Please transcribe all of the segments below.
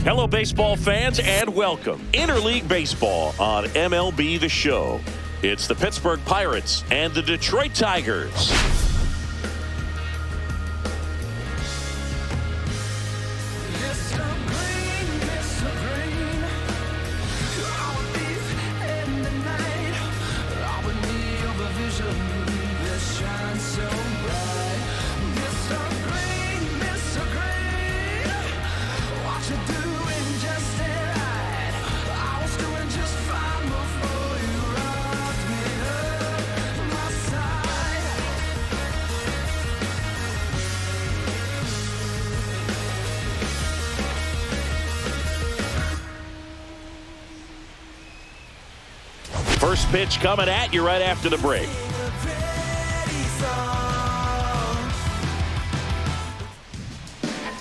Hello, baseball fans, and welcome. Interleague Baseball on MLB The Show. It's the Pittsburgh Pirates and the Detroit Tigers. First pitch coming at you right after the break.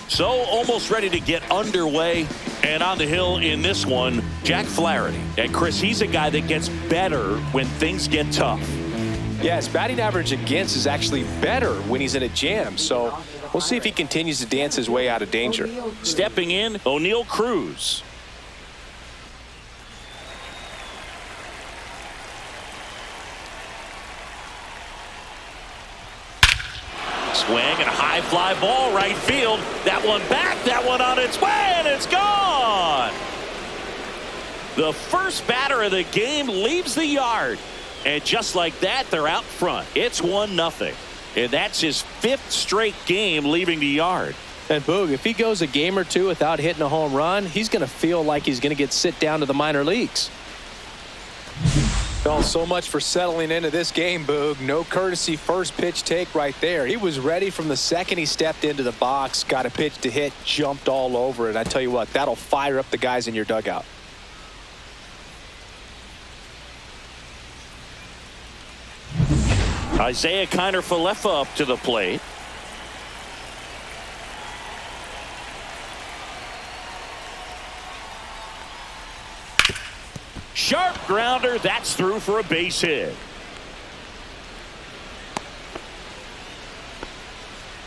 So almost ready to get underway, and on the hill in this one, Jack Flaherty. And Chris, he's a guy that gets better when things get tough. Yeah, his batting average against is actually better when he's in a jam. So we'll see if he continues to dance his way out of danger. Stepping in, O'Neal Cruz. Swing and a high fly ball right field. That one back, that one on its way, and it's gone. The first batter of the game leaves the yard. And just like that, they're out front. It's 1-0. And that's his 5th straight game leaving the yard. And Boog, if he goes a game or two without hitting a home run, he's going to feel like he's going to get sit down to the minor leagues. Well, so much for settling into this game, Boog. No courtesy first pitch take right there. He was ready from the second he stepped into the box, got a pitch to hit, jumped all over it. I tell you what, that'll fire up the guys in your dugout. Isaiah Kiner-Falefa up to the plate. Sharp grounder, that's through for a base hit.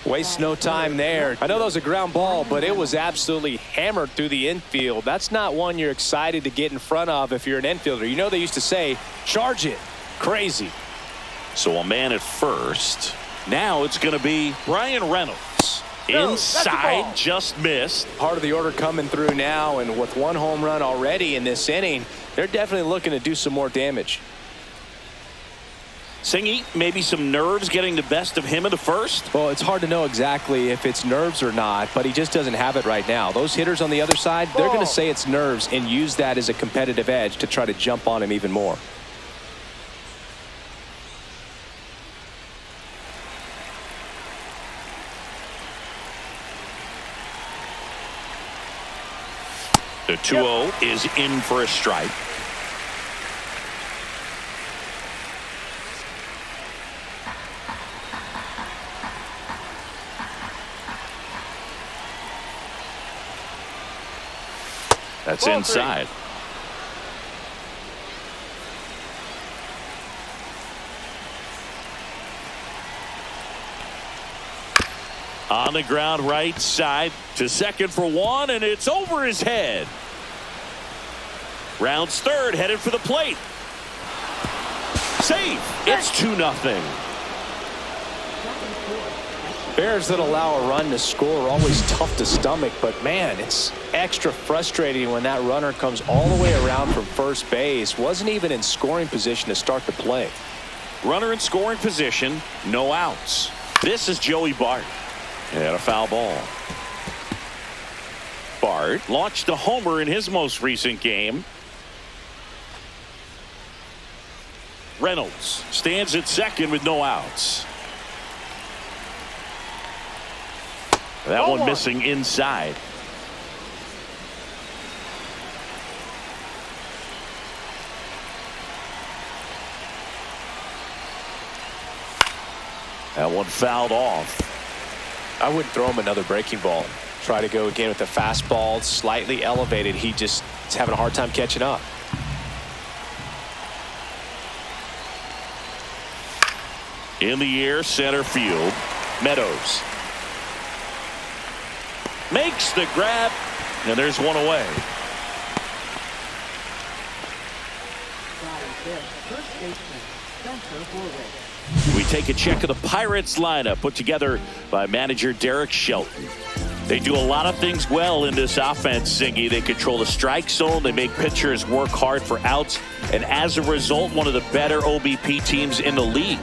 Wastes no time there. I know that was a ground ball, but it was absolutely hammered through the infield. That's not one you're excited to get in front of if you're an infielder. You know they used to say, charge it. Crazy. So a man at first. Now it's going to be Brian Reynolds. Inside, just missed. Part of the order coming through now, and with one home run already in this inning, they're definitely looking to do some more damage. Singy, maybe some nerves getting the best of him in the first? Well, it's hard to know exactly if it's nerves or not, but he just doesn't have it right now. Those hitters on the other side, they're going to say it's nerves and use that as a competitive edge to try to jump on him even more. The 2-0 is in for a strike. That's inside. On the ground right side to second for one, and it's over his head. Rounds third, headed for the plate. Safe. It's 2-0. Bears that allow a run to score are always tough to stomach, but man, it's extra frustrating when that runner comes all the way around from first base. Wasn't even in scoring position to start the play. Runner in scoring position, no outs. This is Joey Bart. And a foul ball. Bart launched a homer in his most recent game. Reynolds stands at second with no outs. That one missing inside. That one fouled off. I wouldn't throw him another breaking ball. Try to go again with the fastball, slightly elevated. He just is having a hard time catching up. In the air, center field. Meadows makes the grab, and there's one away. We take a check of the Pirates lineup put together by manager Derek Shelton. They do a lot of things well in this offense, Singy. They control the strike zone. They make pitchers work hard for outs. And as a result, one of the better OBP teams in the league.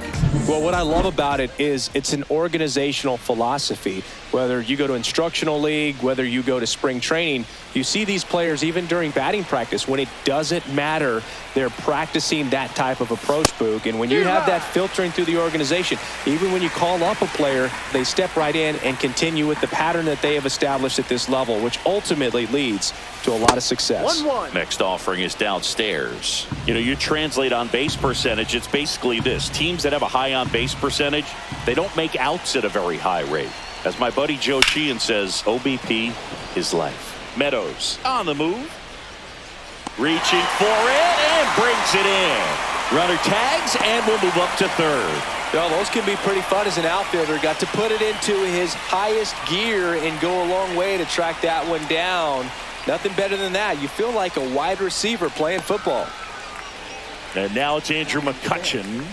Well, what I love about it is it's an organizational philosophy. Whether you go to instructional league, whether you go to spring training, you see these players even during batting practice. When it doesn't matter, they're practicing that type of approach, Boog. And when you have that filtering through the organization, even when you call up a player, they step right in and continue with the pattern that they have established at this level, which ultimately leads to a lot of success. 1-1. Next offering is downstairs. You know, you translate on base percentage, it's basically this. Teams that have a high on base percentage, they don't make outs at a very high rate. As my buddy Joe Sheehan says, OBP is life. Meadows on the move. Reaching for it and brings it in. Runner tags and will move up to third. Well, those can be pretty fun as an outfielder. Got to put it into his highest gear and go a long way to track that one down. Nothing better than that. You feel like a wide receiver playing football. And now it's Andrew McCutchen.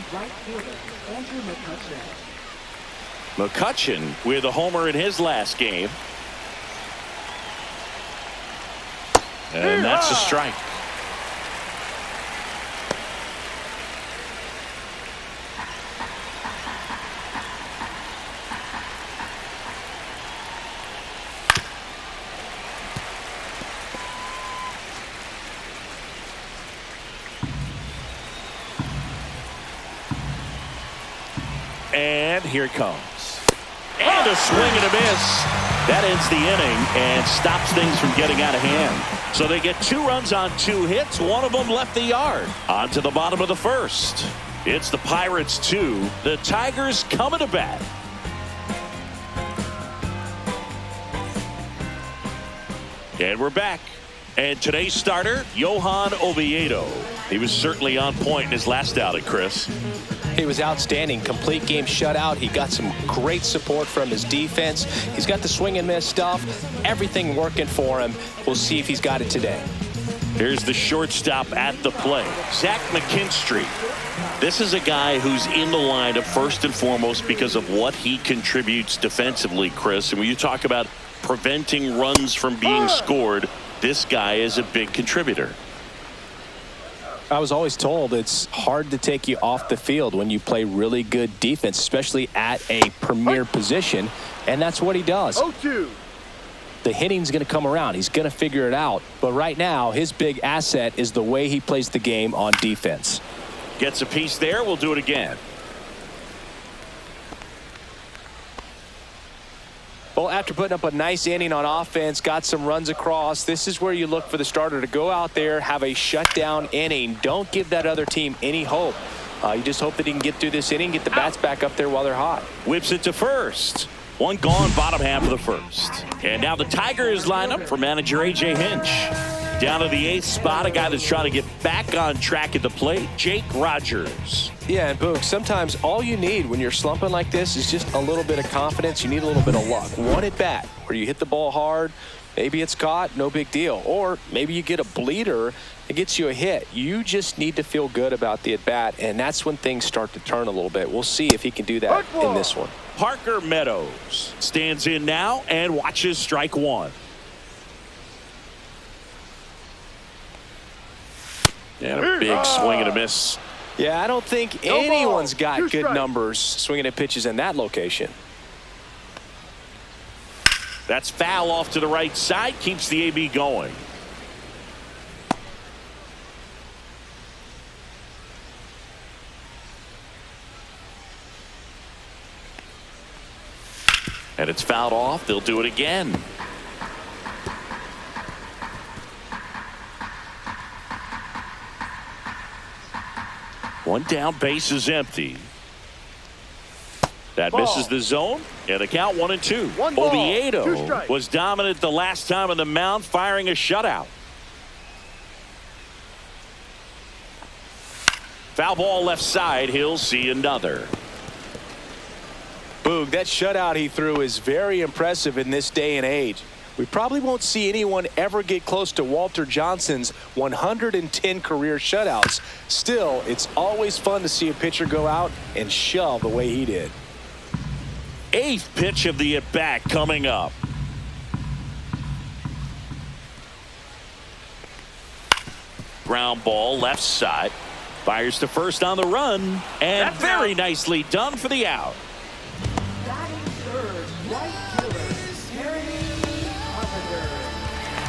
McCutchen with a homer in his last game. And that's a strike. And here it comes. And a swing and a miss. That ends the inning and stops things from getting out of hand. So they get 2 runs on 2 hits. One of them left the yard. On to the bottom of the first. It's the Pirates 2. The Tigers coming to bat. And we're back. And today's starter, Johan Oviedo. He was certainly on point in his last outing, Chris. He was outstanding. Complete game shutout. He got some great support from his defense. He's got the swing and miss stuff. Everything working for him. We'll see if he's got it today. Here's the shortstop at the plate, Zach McKinstry. This is a guy who's in the lineup first and foremost because of what he contributes defensively, Chris. And when you talk about preventing runs from being scored, this guy is a big contributor. I was always told it's hard to take you off the field when you play really good defense, especially at a premier position, and that's what he does. 0-2. The hitting's going to come around. He's going to figure it out. But right now, his big asset is the way he plays the game on defense. Gets a piece there. We'll do it again. Well, after putting up a nice inning on offense, got some runs across, this is where you look for the starter to go out there, have a shutdown inning. Don't give that other team any hope. You just hope that he can get through this inning, get the bats back up there while they're hot. Whips it to first. One gone, bottom half of the first. And now the Tigers line up for manager A.J. Hinch. Down to the 8th spot, a guy that's trying to get back on track at the plate, Jake Rogers. Yeah, and Boog, sometimes all you need when you're slumping like this is just a little bit of confidence. You need a little bit of luck. One at bat where you hit the ball hard, maybe it's caught, no big deal. Or maybe you get a bleeder that gets you a hit. You just need to feel good about the at bat, and that's when things start to turn a little bit. We'll see if he can do that in this one. Parker Meadows stands in now and watches strike one. And a big swing and a miss. Yeah, I don't think anyone's got good numbers swinging at pitches in that location. That's foul off to the right side, keeps the AB going. And it's fouled off. They'll do it again. One down, base is empty. That misses the zone, and the count 1-2. Oviedo was dominant the last time on the mound, firing a shutout. Foul ball left side. He'll see another. Boog, that shutout he threw is very impressive in this day and age. We probably won't see anyone ever get close to Walter Johnson's 110 career shutouts. Still, it's always fun to see a pitcher go out and shove the way he did. 8th pitch of the at-bat coming up. Ground ball left side. Fires to first on the run, and very nicely done for the out.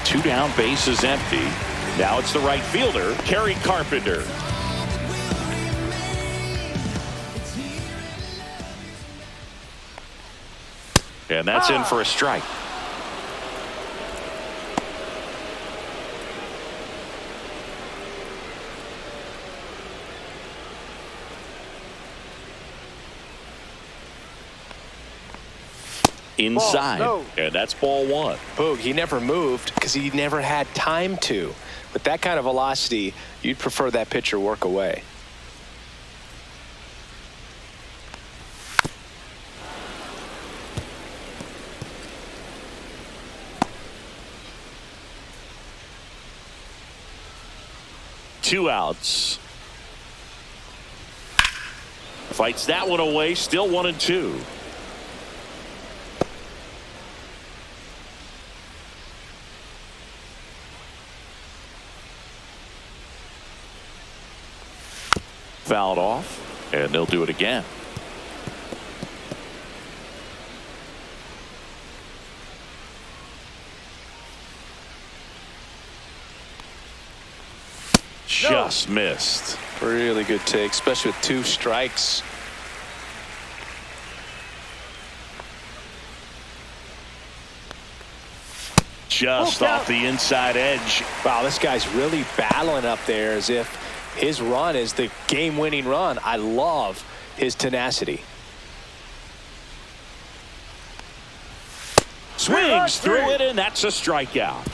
Two down, bases empty. Now it's the right fielder, Kerry Carpenter. And that's in for a strike. Inside, and that's ball one. Boog, he never moved because he never had time to. With that kind of velocity, you'd prefer that pitcher work away. Two outs. Fights that one away, still 1-2. Fouled off, and they'll do it again. Just missed. Really good take, especially with 2 strikes. Just off the inside edge. Wow, this guy's really battling up there as if his run is the game-winning run. I love his tenacity. Swings through it, and that's a strikeout.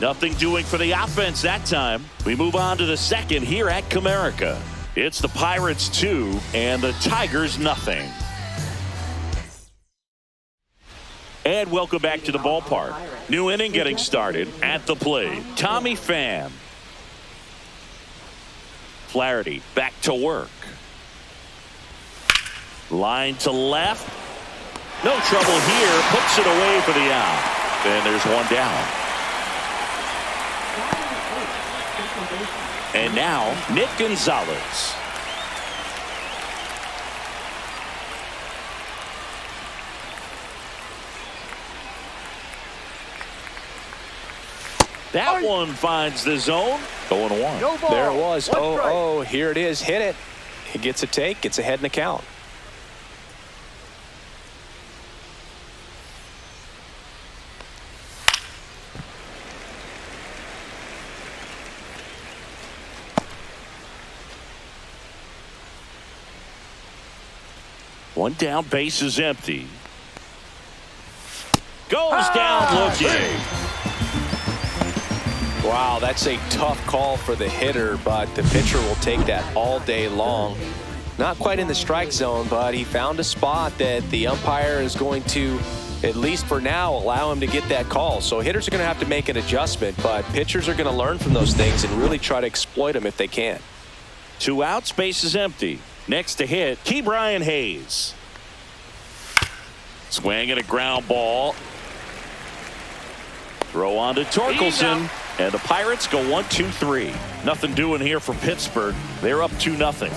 Nothing doing for the offense that time. We move on to the second here at Comerica. It's the Pirates 2 and the Tigers nothing. And welcome back to the ballpark. New inning getting started at the plate. Tommy Pham. Flaherty back to work. Line to left. No trouble here. Puts it away for the out. And there's one down. And now Nick Gonzalez. That one finds the zone. 0-1. There it was. Oh, here it is. Hit it. He gets a take. Gets ahead in the count. One down, base is empty. Goes down looking. Wow, that's a tough call for the hitter, but the pitcher will take that all day long. Not quite in the strike zone, but he found a spot that the umpire is going to, at least for now, allow him to get that call. So hitters are going to have to make an adjustment, but pitchers are going to learn from those things and really try to exploit them if they can. 2 outs, base is empty. Next to hit, Ke'Bryan Hayes. Swing and a ground ball. Throw on to Torkelson. And the Pirates go 1-2-3. Nothing doing here for Pittsburgh. They're up 2-0.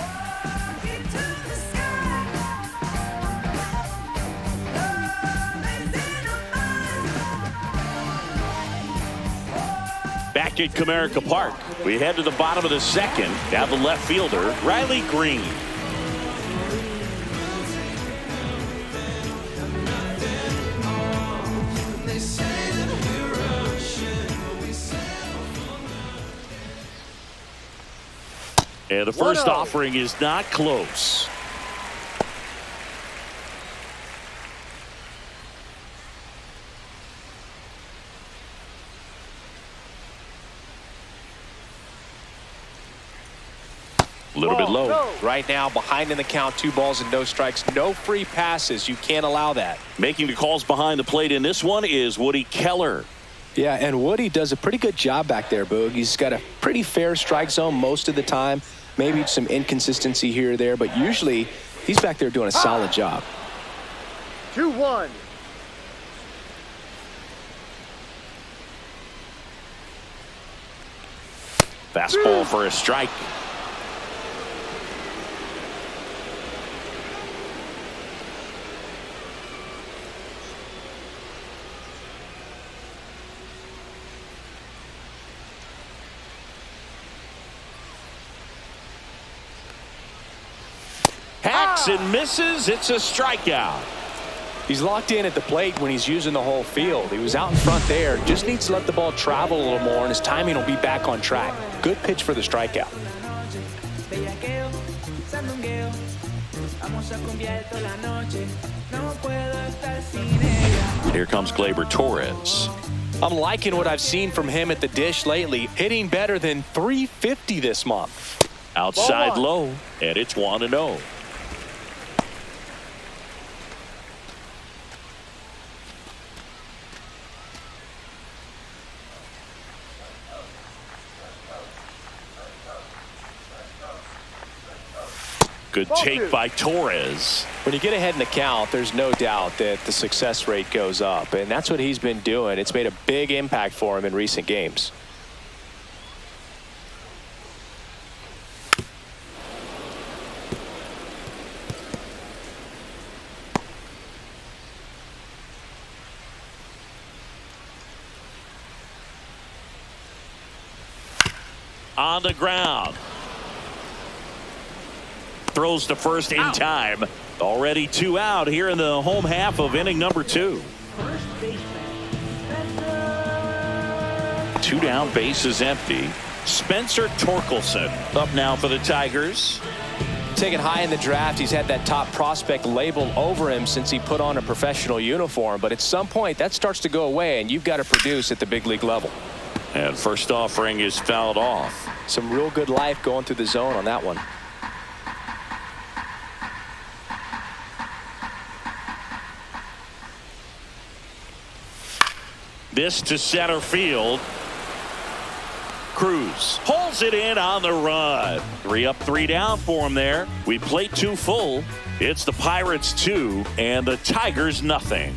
Back at Comerica Park, we head to the bottom of the second. Now the left fielder, Riley Green. And the first offering is not close. A little bit low. Right now, behind in the count, 2 balls and no strikes, no free passes. You can't allow that. Making the calls behind the plate in this one is Woody Keller. Yeah, and Woody does a pretty good job back there, Boog. He's got a pretty fair strike zone most of the time. Maybe some inconsistency here or there, but usually he's back there doing a solid job. 2-1. Fastball for a strike. Hacks and misses. It's a strikeout. He's locked in at the plate when he's using the whole field. He was out in front there. Just needs to let the ball travel a little more, and his timing will be back on track. Good pitch for the strikeout. Here comes Gleyber Torres. I'm liking what I've seen from him at the dish lately. Hitting better than .350 this month. Outside low, and it's 1-0. Good take by Torres. When you get ahead in the count, there's no doubt that the success rate goes up, and that's what he's been doing. It's made a big impact for him in recent games. On the ground. Throws to first in time. Already 2 out here in the home half of inning number 2. 2 down, bases empty. Spencer Torkelson up now for the Tigers. Taken high in the draft, he's had that top prospect label over him since he put on a professional uniform. But at some point, that starts to go away, and you've got to produce at the big league level. And first offering is fouled off. Some real good life going through the zone on that one. This to center field. Cruz pulls it in on the run. 3 up, 3 down for him there. We play 2 full. It's the Pirates 2 and the Tigers nothing.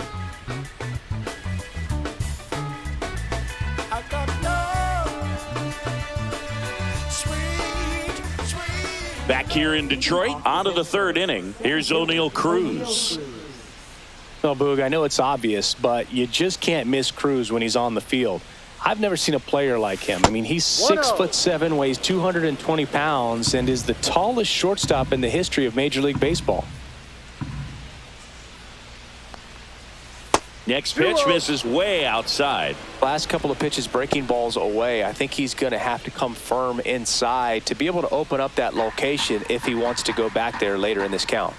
Back here in Detroit, on to the 3rd inning. Here's O'Neal Cruz. Well, Boog, I know it's obvious, but you just can't miss Cruz when he's on the field. I've never seen a player like him. I mean, he's 6'7", weighs 220 pounds, and is the tallest shortstop in the history of Major League Baseball. Next pitch misses way outside. Last couple of pitches breaking balls away. I think he's going to have to come firm inside to be able to open up that location if he wants to go back there later in this count.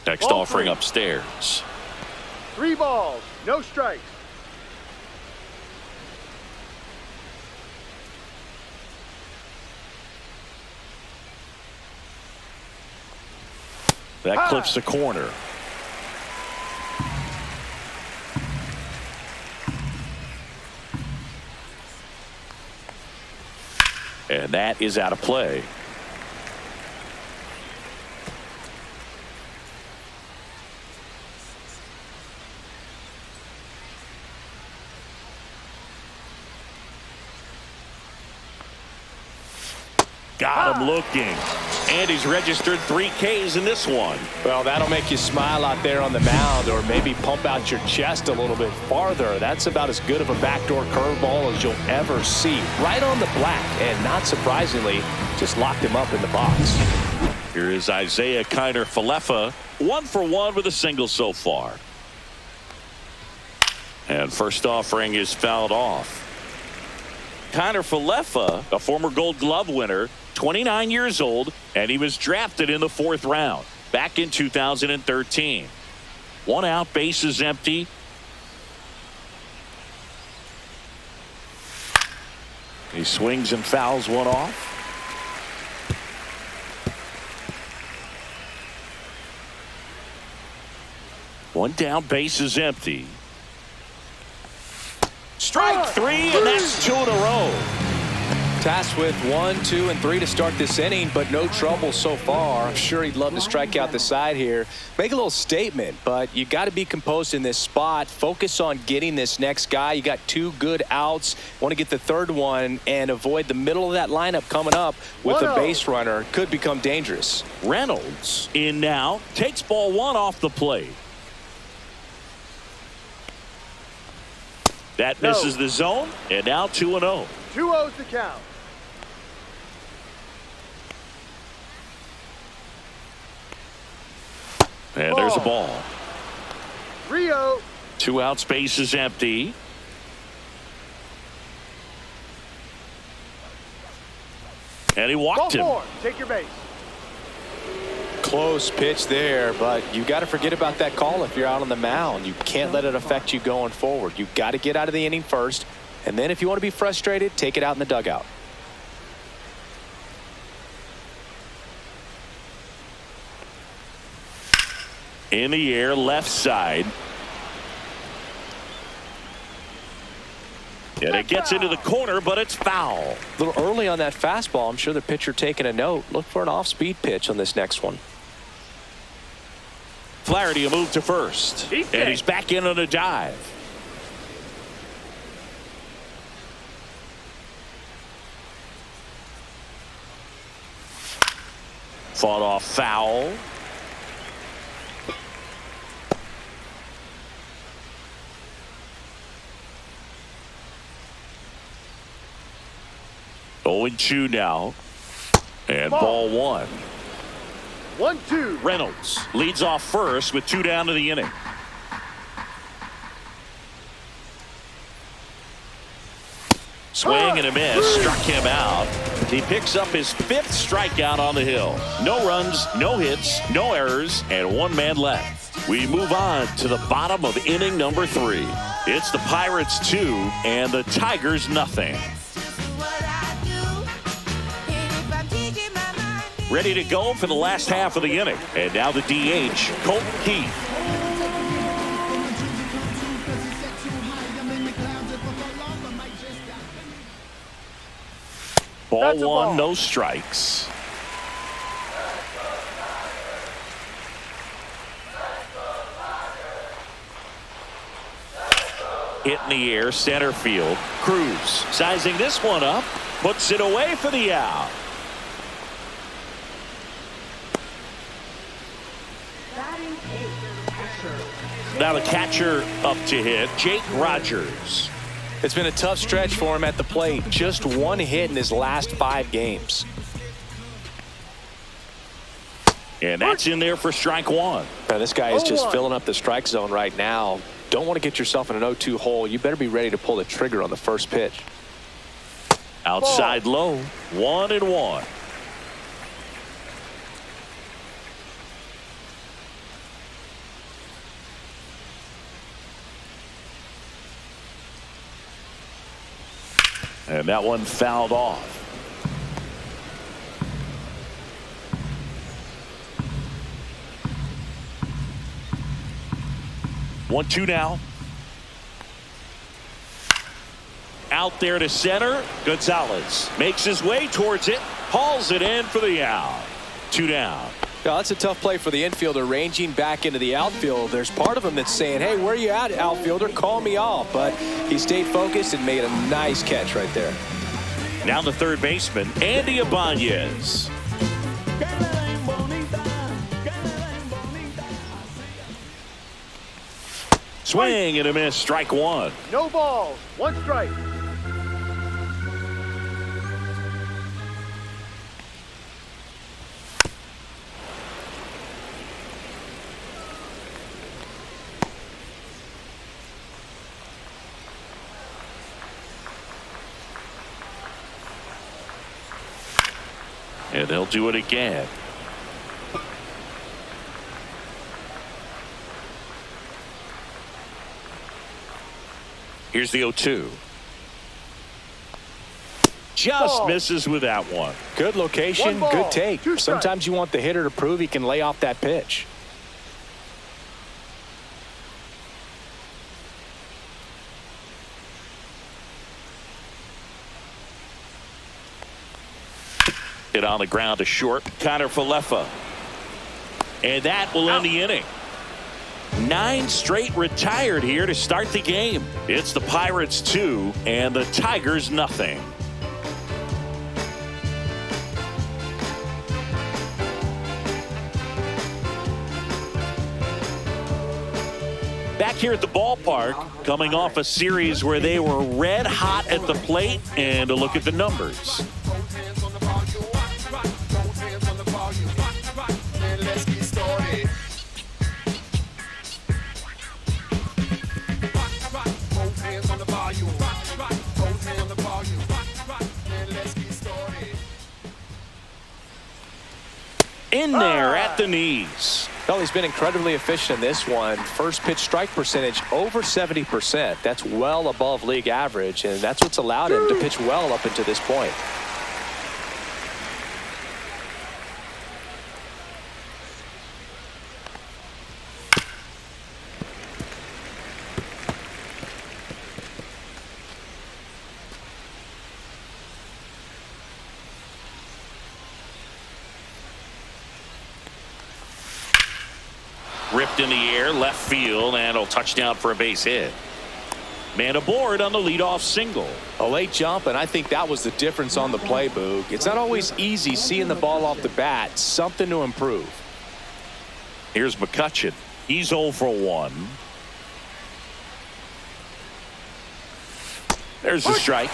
Next offering upstairs. 3 balls, no strikes. That clips the corner. And that is out of play. Got him looking. And he's registered 3 Ks in this one. Well, that'll make you smile out there on the mound, or maybe pump out your chest a little bit farther. That's about as good of a backdoor curveball as you'll ever see. Right on the black, and not surprisingly, just locked him up in the box. Here is Isaiah Kiner-Falefa, 1 for 1 with a single so far. And first offering is fouled off. Kiner-Falefa, a former Gold Glove winner, 29 years old, and he was drafted in the 4th round back in 2013. 1 out, bases empty. He swings and fouls one off. One down, base is empty. Strike three, and that's 2 in a row. Tasked with 1, 2, and 3 to start this inning, but no trouble so far. I'm sure he'd love to strike out the side here. Make a little statement, but you got to be composed in this spot. Focus on getting this next guy. You got 2 good outs. Want to get the third one and avoid the middle of that lineup coming up with a base runner. Could become dangerous. Reynolds in now. Takes ball 1 off the plate. That misses the zone, and now 2-0. 2-0's the count. And there's a ball. 3-0. 2 outs, base is empty. And he walked him. Ball 4. Take your base. Close pitch there, but you got to forget about that call if you're out on the mound. You can't let it affect you going forward. You've got to get out of the inning first, and then if you want to be frustrated, take it out in the dugout. In the air, left side. And it gets into the corner, but it's foul. A little early on that fastball. I'm sure the pitcher taking a note. Look for an off-speed pitch on this next one. Flaherty a move to first. And he's back in on a dive. Fought off foul. Oh, 2 now. And ball 1. 1-2. Reynolds leads off first with 2 down to the inning. Swing and a miss. Struck him out. He picks up his 5th strikeout on the hill. No runs, no hits, no errors, and 1 man left. We move on to the bottom of inning number 3. It's the Pirates 2 and the Tigers nothing. Ready to go for the last half of the inning. And now the DH, Colton Keith. Ball 1, no strikes. Hit in the air, center field. Cruz sizing this one up, puts it away for the out. Now the catcher up to hit, Jake Rogers. It's been a tough stretch for him at the plate. Just 1 hit in his last 5 games. And that's in there for strike 1. Now, this guy is just filling up the strike zone right now. Don't want to get yourself in an 0-2 hole. You better be ready to pull the trigger on the first pitch. Outside low, 1-1. And that one fouled off. One, 2 now. Out there to center. Gonzalez makes his way towards it. Hauls it in for the out. 2 down. Now, that's a tough play for the infielder, ranging back into the outfield. There's part of him that's saying, hey, where are you at, outfielder? Call me off. But he stayed focused and made a nice catch right there. Now the third baseman, Andy Ibanez. Swing and a miss, strike 1. No balls, 1 strike. And they'll do it again. Here's the 0-2. just misses with that one. Good location, good take. Sometimes you want the hitter to prove he can lay off that pitch. Hit on the ground to short. Connor Falefa. And that will end the inning. 9 straight retired here to start the game. It's the Pirates 2 and the Tigers nothing. Back here at the ballpark, coming off a series where they were red hot at the plate, and a look at the numbers. In there at the knees. Well, he's been incredibly efficient in this one. First pitch strike percentage over 70%. That's well above league average, and that's what's allowed him to pitch well up until this point. Ripped in the air, left field, and a touchdown for a base hit. Man aboard on the leadoff single. A late jump, and I think that was the difference on the play, Boog. It's not always easy seeing the ball off the bat. Something to improve. Here's McCutchen. He's 0 for 1. There's the strike.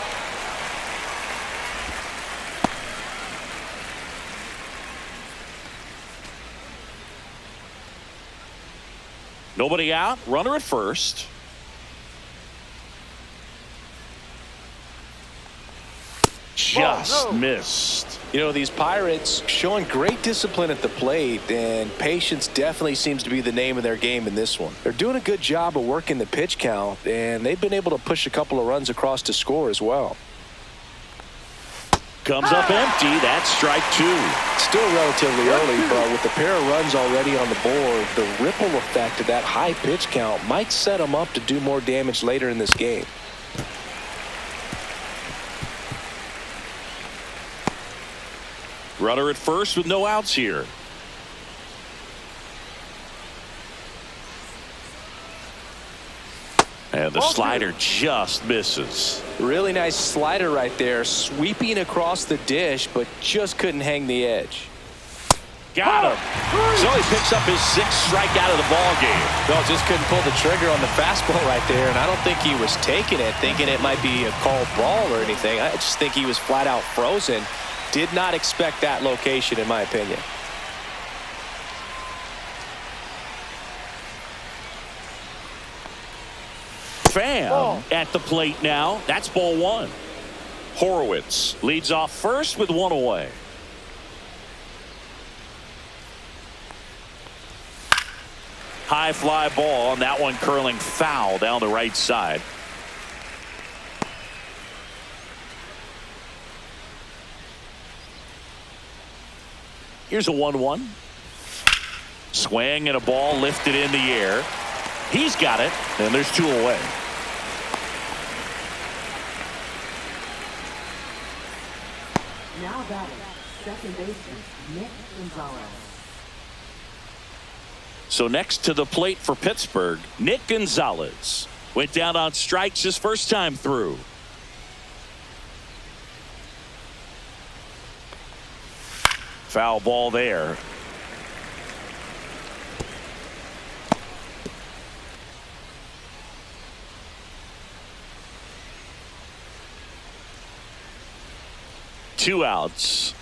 Nobody out. Runner at first. Just missed. You know, these Pirates showing great discipline at the plate, and patience definitely seems to be the name of their game in this one. They're doing a good job of working the pitch count, and they've been able to push a couple of runs across to score as well. Comes up empty. That's strike 2. Still relatively early, but with a pair of runs already on the board, the ripple effect of that high pitch count might set them up to do more damage later in this game. Runner at first with no outs here. And the slider just misses. Really nice slider right there, sweeping across the dish, but just couldn't hang the edge. Got him. So he picks up his 6th strikeout of the ball game. Well, just couldn't pull the trigger on the fastball right there, and I don't think he was taking it, thinking it might be a called ball or anything. I just think he was flat out frozen. Did not expect that location, in my opinion. Pham at the plate now. That's ball 1. Horowitz leads off first with 1 away. High fly ball, and that one curling foul down the right side. Here's a 1-1. Swing and a ball lifted in the air. He's got it, and there's 2 away. Now batting, second baseman, Nick Gonzalez. So next to the plate for Pittsburgh, Nick Gonzalez went down on strikes his first time through. Foul ball there. Two outs.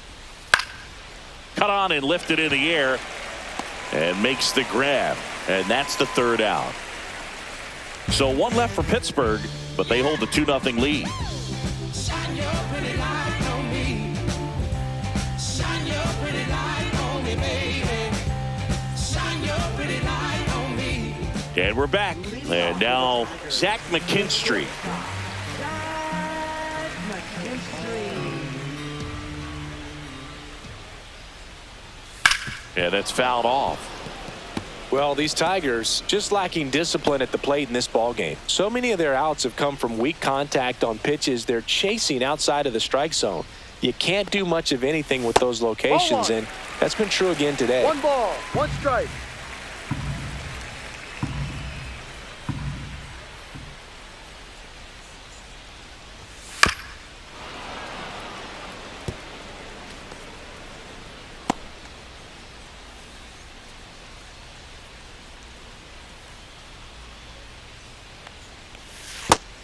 Cut on and lifted in the air and makes the grab, and that's the 3rd out. So 1 left for Pittsburgh, but they hold the 2-0 lead. Shine your pretty light on me. Shine your pretty light on me, baby. Shine your pretty light on me. And we're back, and now Zach McKinstry. And it's fouled off. Well, these Tigers just lacking discipline at the plate in this ball game. So many of their outs have come from weak contact on pitches they're chasing outside of the strike zone. You can't do much of anything with those locations, and that's been true again today. 1 ball, 1 strike.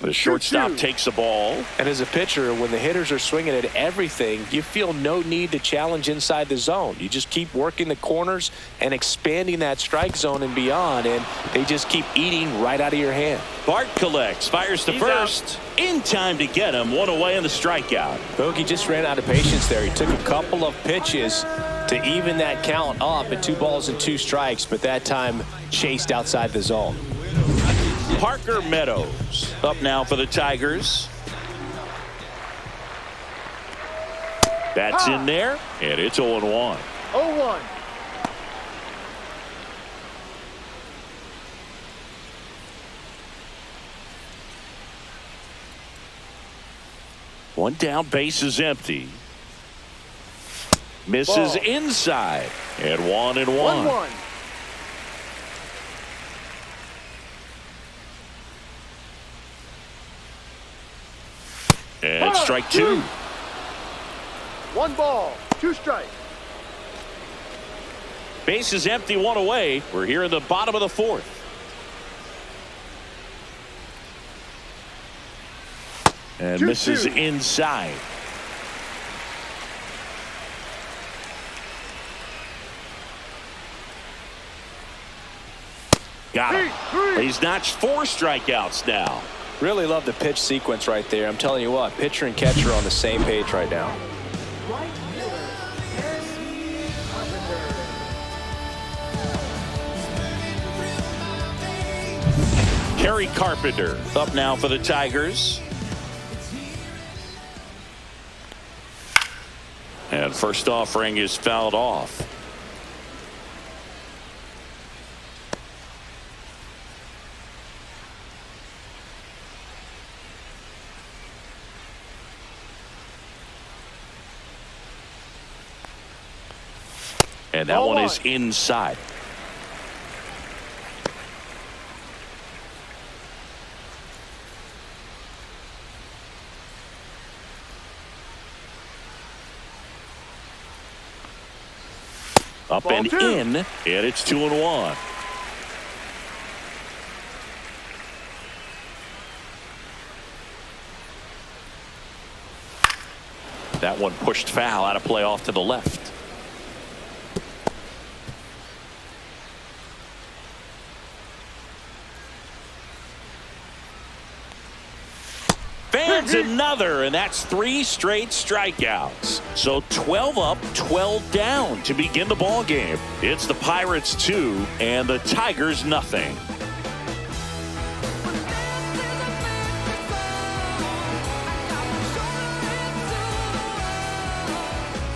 The shortstop takes the ball. And as a pitcher, when the hitters are swinging at everything, you feel no need to challenge inside the zone. You just keep working the corners and expanding that strike zone and beyond, and they just keep eating right out of your hand. Bart collects, fires to first. In time to get him. 1 away in the strikeout. Bogey just ran out of patience there. He took a couple of pitches to even that count up at 2 balls and 2 strikes, but that time chased outside the zone. Parker Meadows up now for the Tigers. That's in there, and it's 0-1. 0-1. One down, base is empty. Misses inside, and 1-1. 1-1. And strike 2. 1 ball, 2 strikes. Base is empty, 1 away. We're here in the bottom of the 4th. And misses inside. Got him. He's notched 4 strikeouts now. Really love the pitch sequence right there. I'm telling you what, pitcher and catcher are on the same page right now. Right fielder, Harry Carpenter. Kerry Carpenter up now for the Tigers. And first offering is fouled off. And that one is inside. Up and in, and it's 2-1. That one pushed foul, out of play off to the left. Fans another, and that's 3 straight strikeouts. So 12 up, 12 down to begin the ball game. It's the Pirates 2 and the Tigers nothing.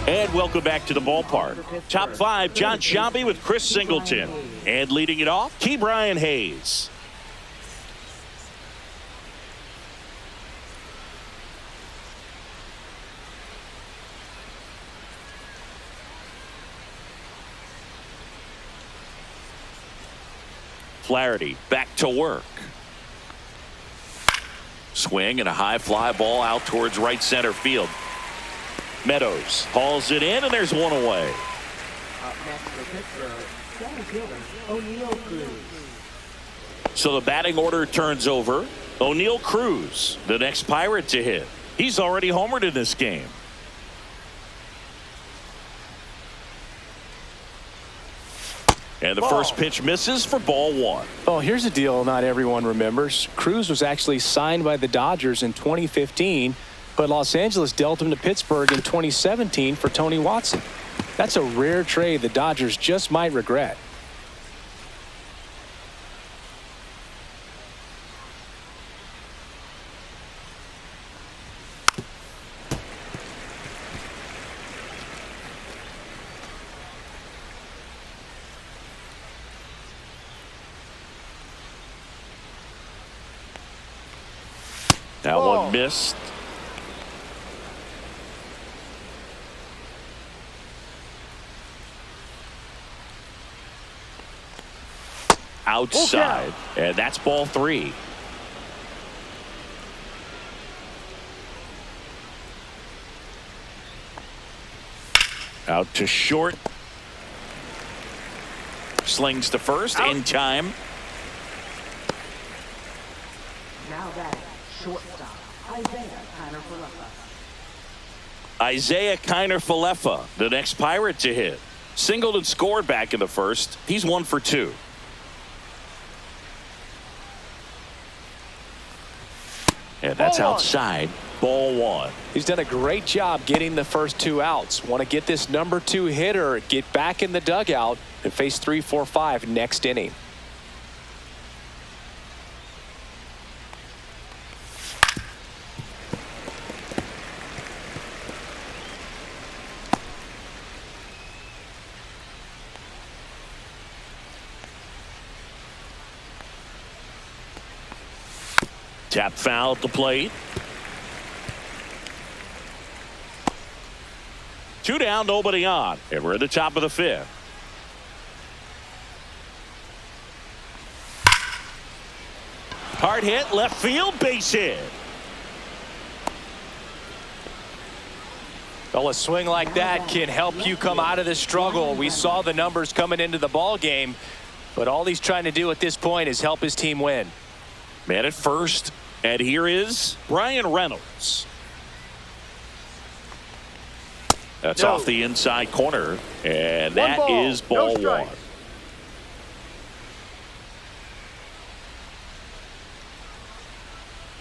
And welcome back to the ballpark. Top 5, John Sciambi with Chris Singleton. And leading it off, Key Brian Hayes. Flaherty back to work. Swing and a high fly ball out towards right center field. Meadows hauls it in, and there's 1 away. Up next for Pittsburgh, center fielder O'Neal Cruz. So the batting order turns over. O'Neal Cruz, the next Pirate to hit. He's already homered in this game. And the first pitch misses for ball 1. Oh, here's a deal not everyone remembers. Cruz was actually signed by the Dodgers in 2015, but Los Angeles dealt him to Pittsburgh in 2017 for Tony Watson. That's a rare trade the Dodgers just might regret. That Ball. one missed. Outside. And that's ball 3. Out to short. Slings to first. Out. In time. Now batting, shortstop, Isaiah Kiner-Falefa. Isaiah Kiner-Falefa, the next Pirate to hit. Singled and scored back in the first. He's 1 for 2. And that's Ball 1. outside. Ball 1. He's done a great job getting the first 2 outs. Want to get this number 2 hitter, get back in the dugout, and face 3, 4, 5 next inning. Tap foul at the plate. 2 down, nobody on. And we're at the top of the 5th. Hard hit, left field, base hit. Well, a swing like that can help you come out of the struggle. We saw the numbers coming into the ball game, but all he's trying to do at this point is help his team win. Man at first, and here is Brian Reynolds. That's off the inside corner, and that is ball 1.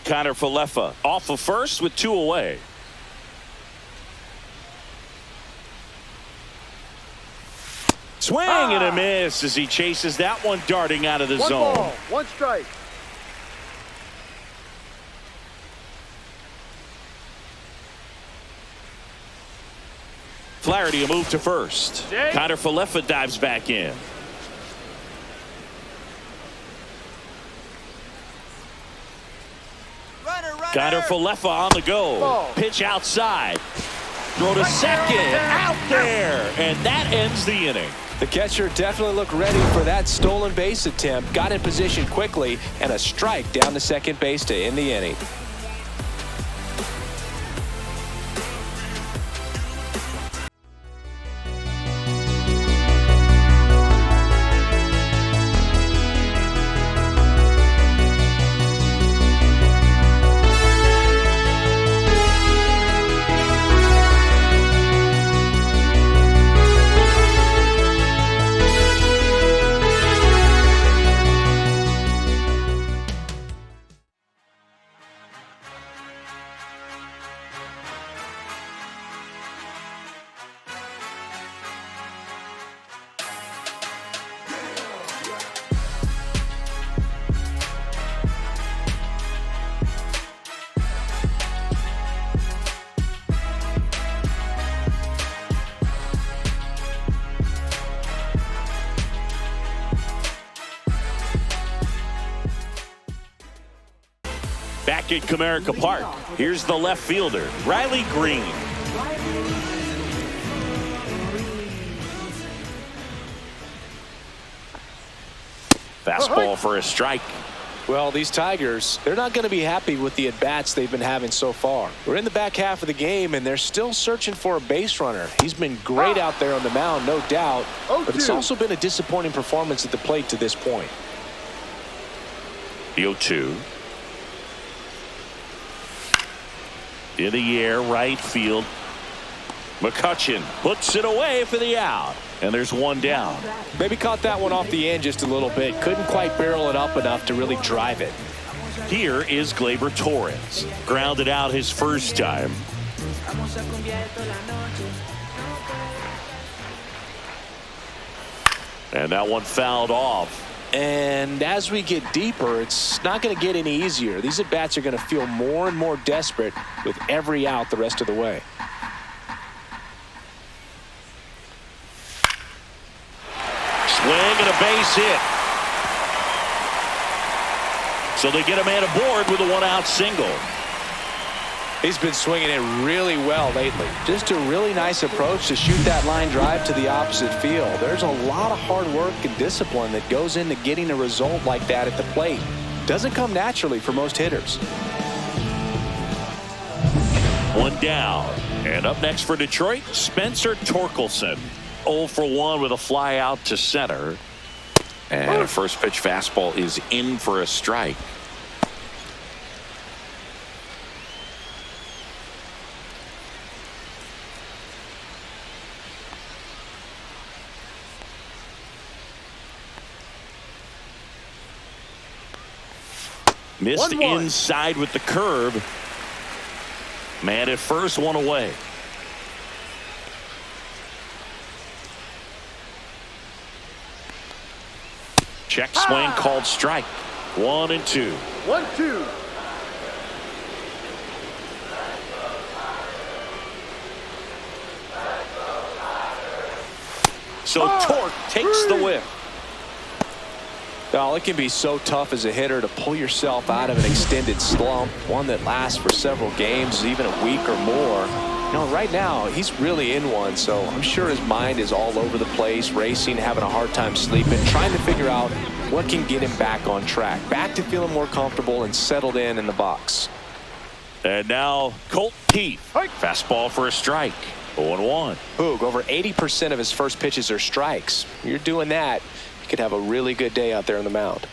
Kiner-Falefa off of first with 2 away. Swing and a miss as he chases that one darting out of the 1 zone. ball, 1 strike. Flaherty a move to first. Kiner-Falefa dives back in. Kiner-Falefa on the go. Ball. Pitch outside. Throw to second. Out there. And that ends the inning. The catcher definitely looked ready for that stolen base attempt. Got in position quickly, and a strike down to second base to end the inning. Back at Comerica Park, here's the left fielder, Riley Green. Fastball for a strike. Well, these Tigers, they're not going to be happy with the at-bats they've been having so far. We're in the back half of the game, and they're still searching for a base runner. He's been great out there on the mound, no doubt, but it's also been a disappointing performance at the plate to this point. The 0-2. In the air, right field. McCutchen puts it away for the out. And there's 1 down. Maybe caught that one off the end just a little bit. Couldn't quite barrel it up enough to really drive it. Here is Gleyber Torres. Grounded out his first time. And that one fouled off. And as we get deeper, it's not going to get any easier. These at-bats are going to feel more and more desperate with every out the rest of the way. Swing and a base hit. So they get a man aboard with a 1-out single. He's been swinging it really well lately. Just a really nice approach to shoot that line drive to the opposite field. There's a lot of hard work and discipline that goes into getting a result like that at the plate. Doesn't come naturally for most hitters. One down. And up next for Detroit, Spencer Torkelson. 0 for 1 with a fly out to center. And a first pitch fastball is in for a strike. Missed inside with the curve. Man at first, one away. Check swing called strike. 1-2. 1-2. So Torque takes the whip. Oh, it can be so tough as a hitter to pull yourself out of an extended slump, one that lasts for several games, even a week or more. You know, right now, he's really in one, so I'm sure his mind is all over the place, racing, having a hard time sleeping, trying to figure out what can get him back on track, back to feeling more comfortable and settled in the box. And now Colt Keith. Fastball for a strike. 0-1. Boog, over 80% of his first pitches are strikes. You're doing that, you could have a really good day out there on the mound.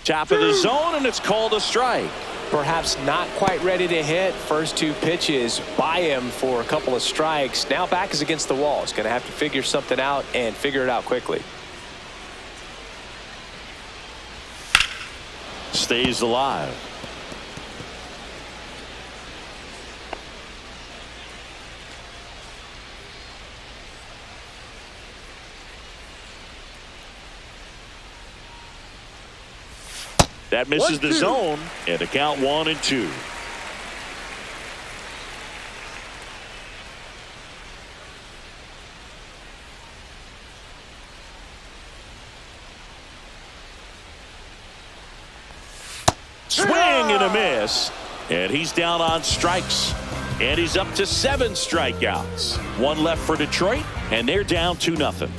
Top of the zone, and it's called a strike. Perhaps not quite ready to hit. First two pitches by him for a couple of strikes. Now back is against the wall. He's going to have to figure something out and figure it out quickly. Stays alive. That misses the zone, and the count 1-2. Swing and a miss, and he's down on strikes, and he's up to 7 strikeouts. One left for Detroit, and they're down 2-0.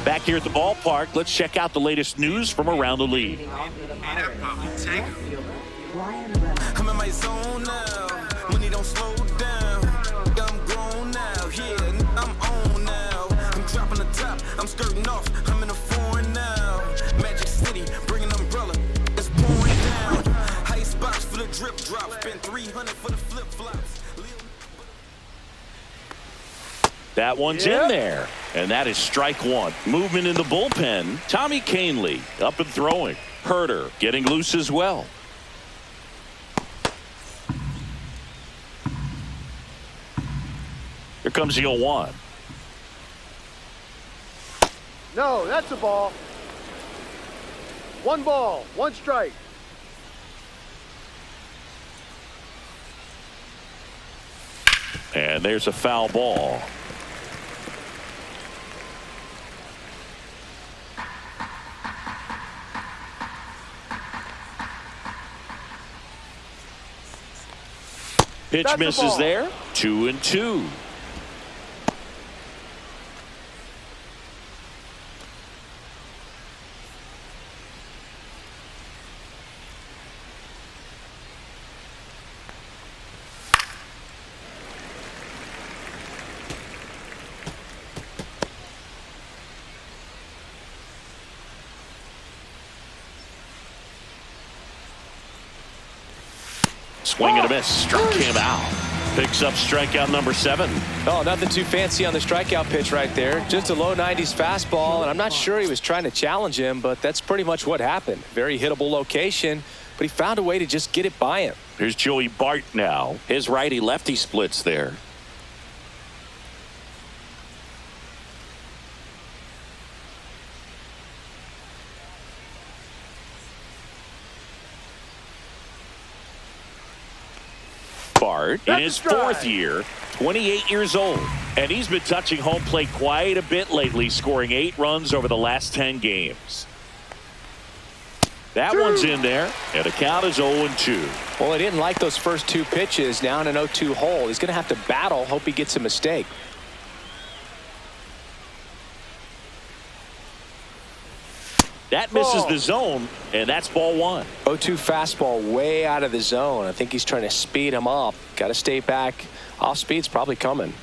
Back here at the ballpark, let's check out the latest news from around the league. I'm in my zone now. Money don't slow down. I'm grown now. Yeah, I'm on now. I'm dropping the top. I'm skirting off. I'm in a foreign now. Magic City, bring an umbrella. It's pouring down. Ice box for the drip drop. Spend 300 for the flip flops. That one's in there, and that is strike one. Movement in the bullpen. Tommy Canely up and throwing. Herter getting loose as well. Here comes the 0-1. No, that's a ball. 1 ball, 1 strike. And there's a foul ball. Pitch misses there. 2-2. Swing and a miss. Struck him out. Picks up strikeout number 7. Oh, nothing too fancy on the strikeout pitch right there. Just a low 90s fastball, and I'm not sure he was trying to challenge him, but that's pretty much what happened. Very hittable location, but he found a way to just get it by him. Here's Joey Bart now. His righty-lefty splits there. Bart in his fourth year, 28 years old. And he's been touching home plate quite a bit lately, scoring 8 runs over the last 10 games. That one's in there, and the count is 0-2. Well, he didn't like those first 2 pitches. Now in an 0-2 hole. He's going to have to battle. Hope he gets a mistake. That misses the zone, and that's ball 1. 0-2 fastball way out of the zone. I think he's trying to speed him up. Got to stay back. Off speed's probably coming.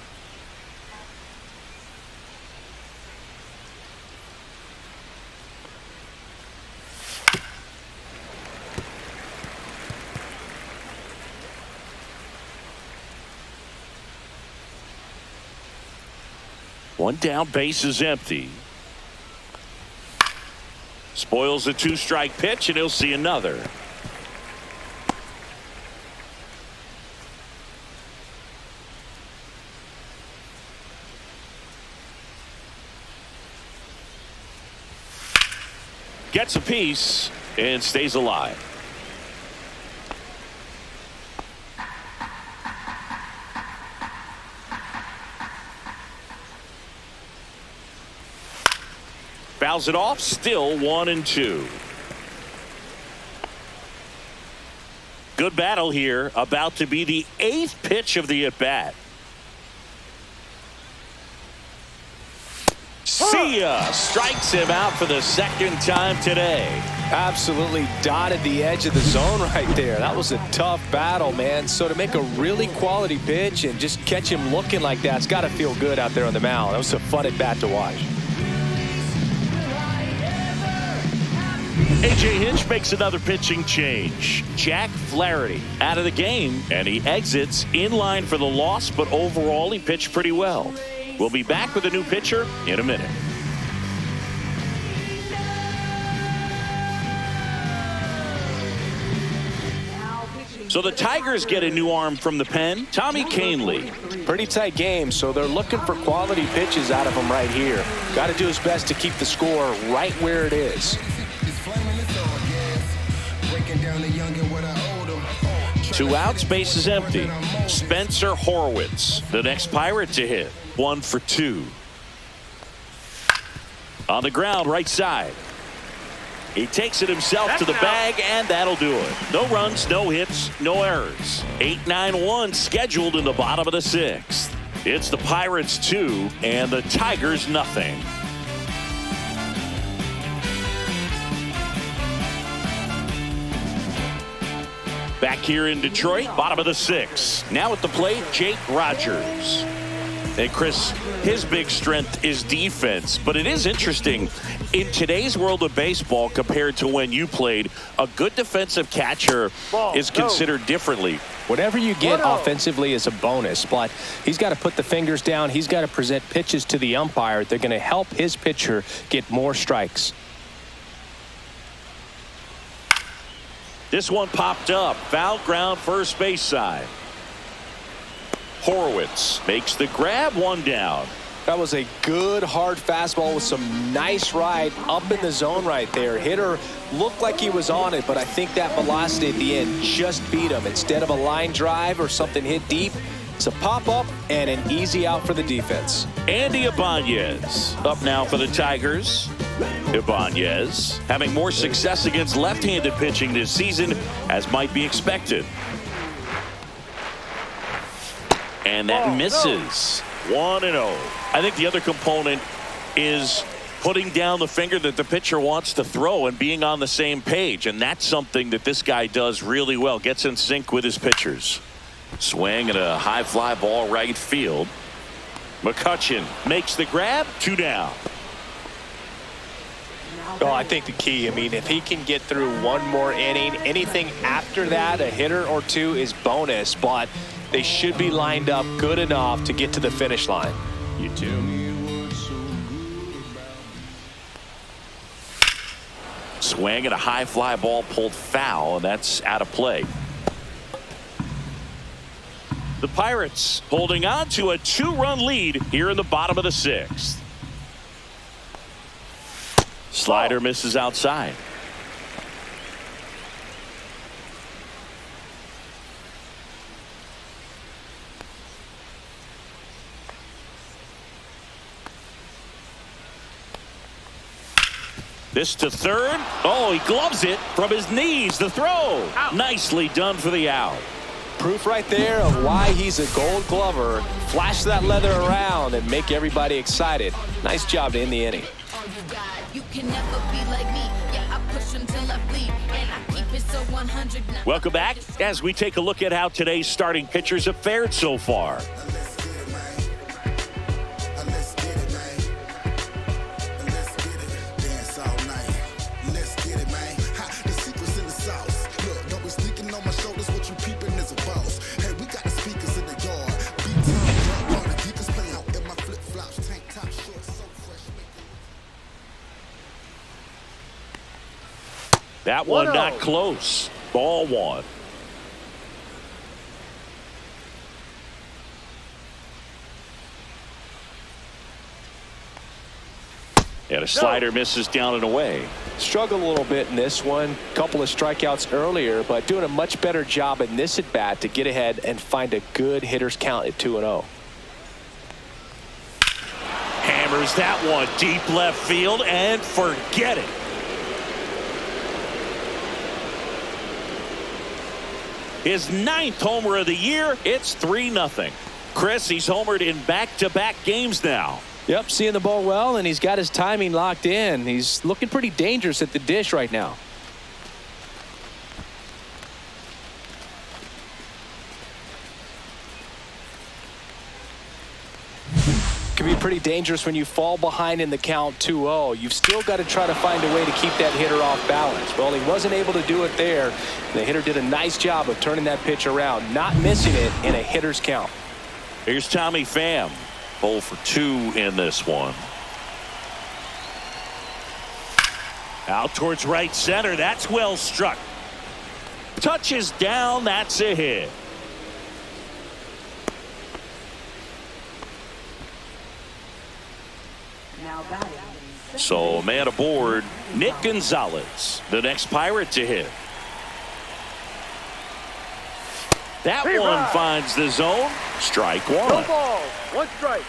One down, base is empty. Spoils the 2-strike pitch, and he'll see another. Gets a piece and stays alive. Fouls it off, still 1-2. Good battle here, about to be the 8th pitch of the at-bat. See ya! Strikes him out for the 2nd time today. Absolutely dotted the edge of the zone right there. That was a tough battle, man. So to make a really quality pitch and just catch him looking like that, it's got to feel good out there on the mound. That was a fun at-bat to watch. A.J. Hinch makes another pitching change. Jack Flaherty out of the game, and he exits in line for the loss, but overall he pitched pretty well. We'll be back with a new pitcher in a minute. So the Tigers get a new arm from the pen, Tommy Canley. Pretty tight game, so they're looking for quality pitches out of him right here. Got to do his best to keep the score right where it is. 2 outs, base is empty. Spencer Horwitz, the next Pirate to hit. 1 for 2. On the ground, right side. He takes it himself to the bag, and that'll do it. No runs, no hits, no errors. 8-9-1 scheduled in the bottom of the 6th. It's the Pirates 2 and the Tigers nothing. Back here in Detroit, bottom of the 6th. Now at the plate, Jake Rogers. And Chris, his big strength is defense, but it is interesting in today's world of baseball compared to when you played, a good defensive catcher is considered differently. Whatever you get offensively is a bonus, but he's got to put the fingers down. He's got to present pitches to the umpire. They're going to help his pitcher get more strikes. This one popped up. Foul ground, first base side. Horwitz makes the grab, 1 down. That was a good hard fastball with some nice ride up in the zone right there. Hitter looked like he was on it, but I think that velocity at the end just beat him. Instead of a line drive or something hit deep, it's a pop-up and an easy out for the defense. Andy Ibanez up now for the Tigers. Ibanez having more success against left-handed pitching this season, as might be expected. And that misses. 1-0. I think the other component is putting down the finger that the pitcher wants to throw and being on the same page. And that's something that this guy does really well. Gets in sync with his pitchers. Swing and a high fly ball right field. McCutchen makes the grab. 2 down. Oh, I think the key, if he can get through one more inning, anything after that, a hitter or 2 is bonus, but they should be lined up good enough to get to the finish line. You too. Swing and a high fly ball pulled foul, and that's out of play. The Pirates holding on to a 2-run lead here in the bottom of the 6th. Slider misses outside. This to third. Oh, he gloves it from his knees. The throw. Out. Nicely done for the out. Proof right there of why he's a Gold Glover. Flash that leather around and make everybody excited. Nice job to end the inning. Welcome back as we take a look at how today's starting pitchers have fared so far. That one not close. Ball one. And a slider misses down and away. Struggled a little bit in this one. Couple of strikeouts earlier, but doing a much better job in this at bat to get ahead and find a good hitter's count at 2-0. Hammers that one deep left field and forget it. His 9th homer of the year. It's 3-0. Chris, he's homered in back-to-back games now. Yep, seeing the ball well, and he's got his timing locked in. He's looking pretty dangerous at the dish right now. Can be pretty dangerous when you fall behind in the count 2-0. You've still got to try to find a way to keep that hitter off balance. Well, he wasn't able to do it there. The hitter did a nice job of turning that pitch around, not missing it in a hitter's count. Here's Tommy Pham. 0 for 2 in this one. Out towards right center. That's well struck. Touches down. That's a hit. So, man aboard, Nick Gonzalez, the next Pirate to hit. That one finds the zone. Strike one. No ball. 1 strike.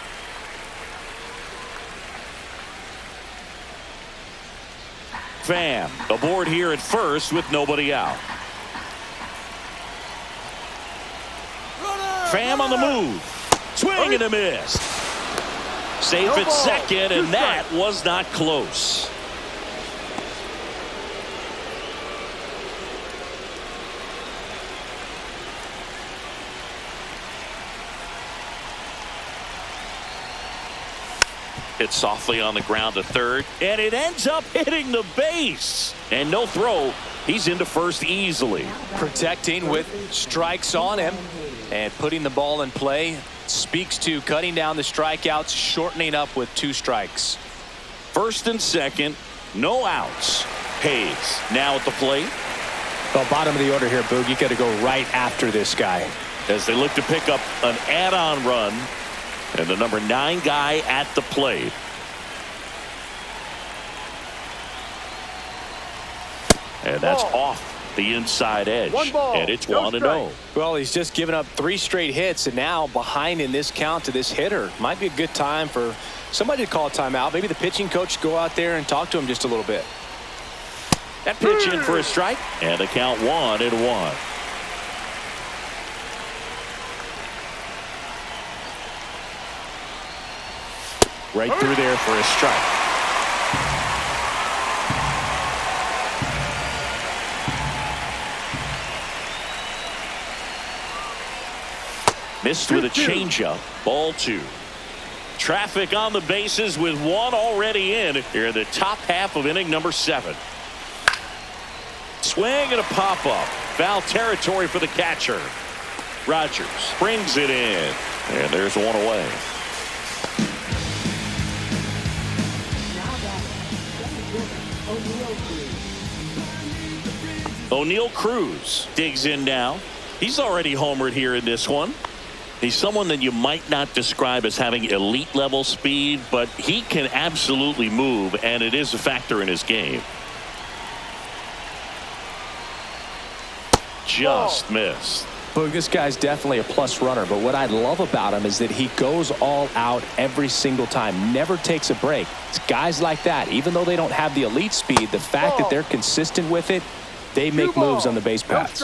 Pham aboard here at first with nobody out. Pham on the move. Swing and a miss. Safe at second, and that was not close. Hit softly on the ground to third, and it ends up hitting the base. And no throw. He's into first easily. Protecting with strikes on him and putting the ball in play. Speaks to cutting down the strikeouts, shortening up with 2 strikes. First and second, no outs. Hayes now at the plate. Well, bottom of the order here, Boog. You got to go right after this guy as they look to pick up an add-on run, and the number 9 guy at the plate. And that's off the inside edge, and it's 1-0. Well, he's just given up 3 straight hits, and now behind in this count to this hitter. Might be a good time for somebody to call a timeout. Maybe the pitching coach go out there and talk to him just a little bit. That pitch in for a strike, and the count 1-1. Right through there for a strike. Missed with a changeup. Ball 2. Traffic on the bases with 1 already in here in the top half of inning number 7. Swing and a pop-up. Foul territory for the catcher. Rogers brings it in. And there's 1 away. O'Neal Cruz digs in now. He's already homered here in this one. He's someone that you might not describe as having elite level speed, but he can absolutely move, and it is a factor in his game. Just missed. Well, this guy's definitely a plus runner, but what I love about him is that he goes all out every single time, never takes a break. It's guys like that, even though they don't have the elite speed, the fact that they're consistent with it, they make moves on the base paths.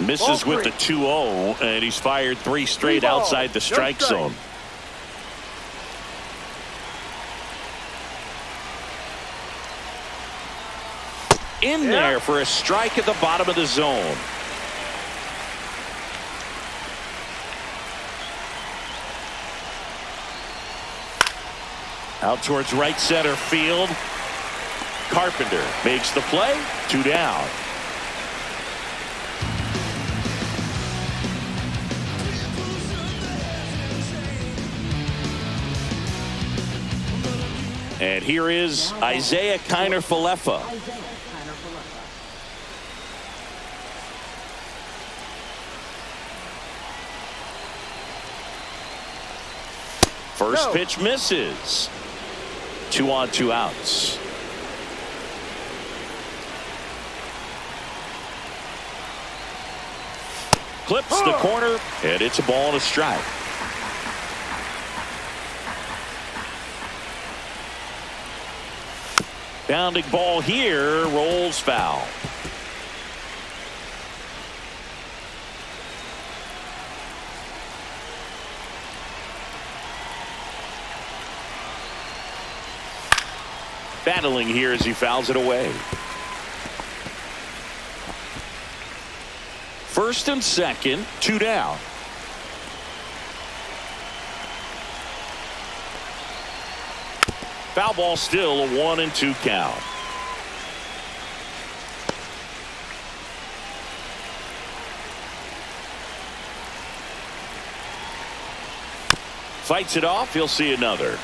Misses with the 2-0, and he's fired 3 straight outside the strike zone. In there for a strike at the bottom of the zone. Out towards right center field. Carpenter makes the play. 2 down. And here is Isaiah Kiner-Falefa. First pitch misses. 2 on, 2 outs. Clips the corner, and it's a ball and a strike. Bounding ball here, rolls foul. Battling here as he fouls it away. First and second, 2 down. Foul ball, still a 1-2 count. Fights it off. He'll see another.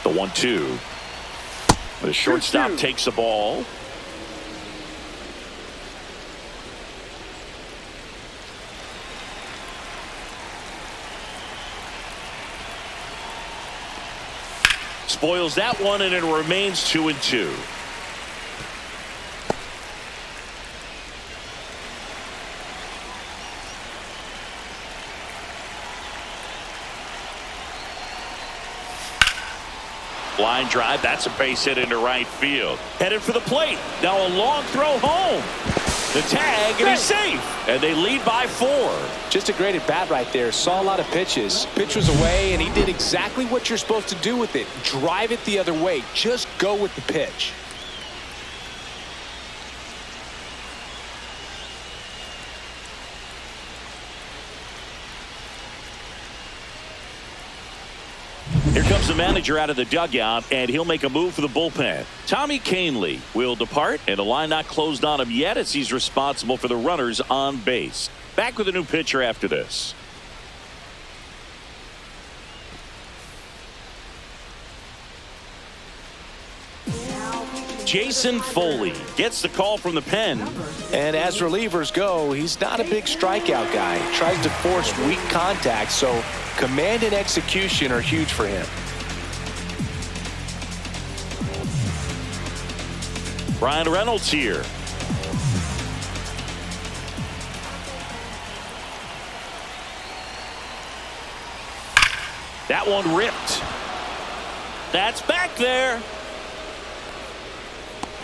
The 1-2. The shortstop takes the ball. Spoils that one, and it remains 2-2. Line drive, that's a base hit into right field. Headed for the plate. Now a long throw home. The tag, and he's safe. And they lead by 4. Just a great at bat right there. Saw a lot of pitches. Pitch was away, and he did exactly what you're supposed to do with it. Drive it the other way. Just go with the pitch. Here comes the manager out of the dugout, and he'll make a move for the bullpen. Tommy Canley will depart, and the line not closed on him yet as he's responsible for the runners on base. Back with a new pitcher after this. Jason Foley gets the call from the pen. And as relievers go, he's not a big strikeout guy. He tries to force weak contact, so command and execution are huge for him. Brian Reynolds here. That one ripped. That's back there.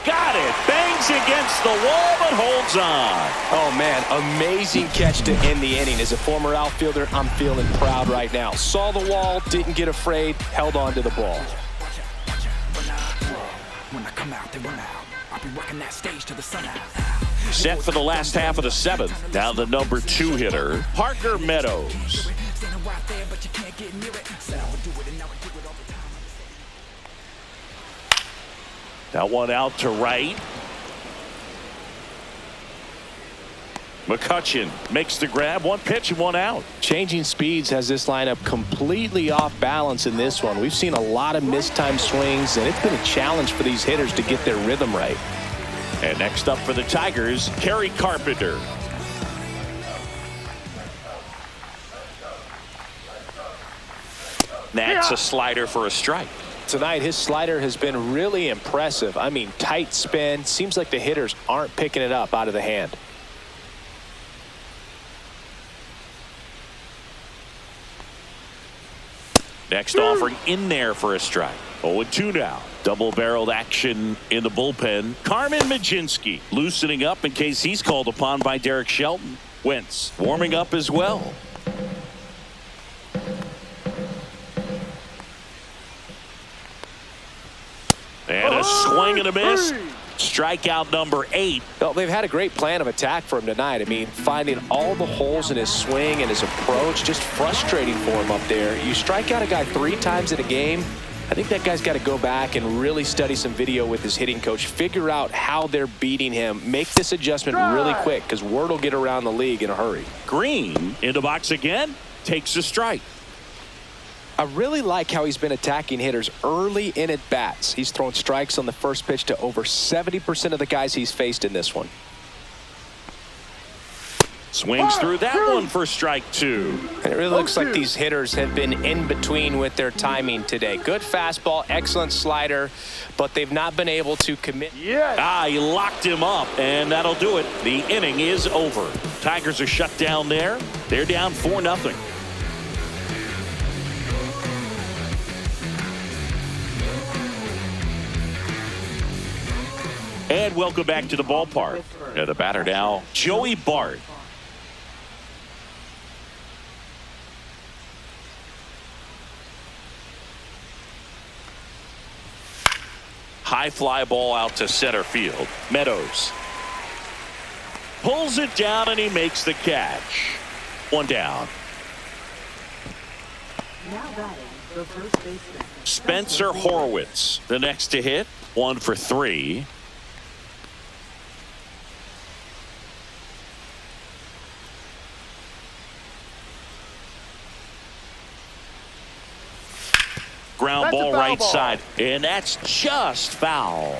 Got it. Bangs against the wall, but holds on. Oh, man, amazing catch to end the inning. As a former outfielder, I'm feeling proud right now. Saw the wall, didn't get afraid, held on to the ball. When I come out, they run out. I'll be working that stage to the sun out. Set for the last half of the 7th. Now the number 2 hitter, Parker Meadows. That one out to right. McCutchen makes the grab. 1 pitch and 1 out. Changing speeds has this lineup completely off balance in this one. We've seen a lot of mistimed swings, and it's been a challenge for these hitters to get their rhythm right. And next up for the Tigers, Kerry Carpenter. That's a slider for a strike. Tonight, his slider has been really impressive. I mean, tight spin. Seems like the hitters aren't picking it up out of the hand. Next offering in there for a strike. 0-2 now. Double-barreled action in the bullpen. Carmen Mlodzinski loosening up in case he's called upon by Derek Shelton. Wentz warming up as well. And a swing and a miss. Strikeout number 8. Well, they've had a great plan of attack for him tonight. I mean, finding all the holes in his swing and his approach, just frustrating for him up there. You strike out a guy 3 times in a game, I think that guy's got to go back and really study some video with his hitting coach, figure out how they're beating him, make this adjustment really quick because word will get around the league in a hurry. Green in the box again, takes a strike. I really like how he's been attacking hitters early in at bats. He's thrown strikes on the first pitch to over 70% of the guys he's faced in this one. Swings through that one for strike 2. And it really looks like these hitters have been in between with their timing today. Good fastball, excellent slider, but they've not been able to commit. Ah, he locked him up, and that'll do it. The inning is over. Tigers are shut down there. They're down 4-0. And welcome back to the ballpark. The batter now, Joey Bart. High fly ball out to center field. Meadows pulls it down and he makes the catch. 1 down. Now batting the first baseman, Spencer Horwitz, the next to hit. 1 for 3. Ground ball right side, and that's just foul.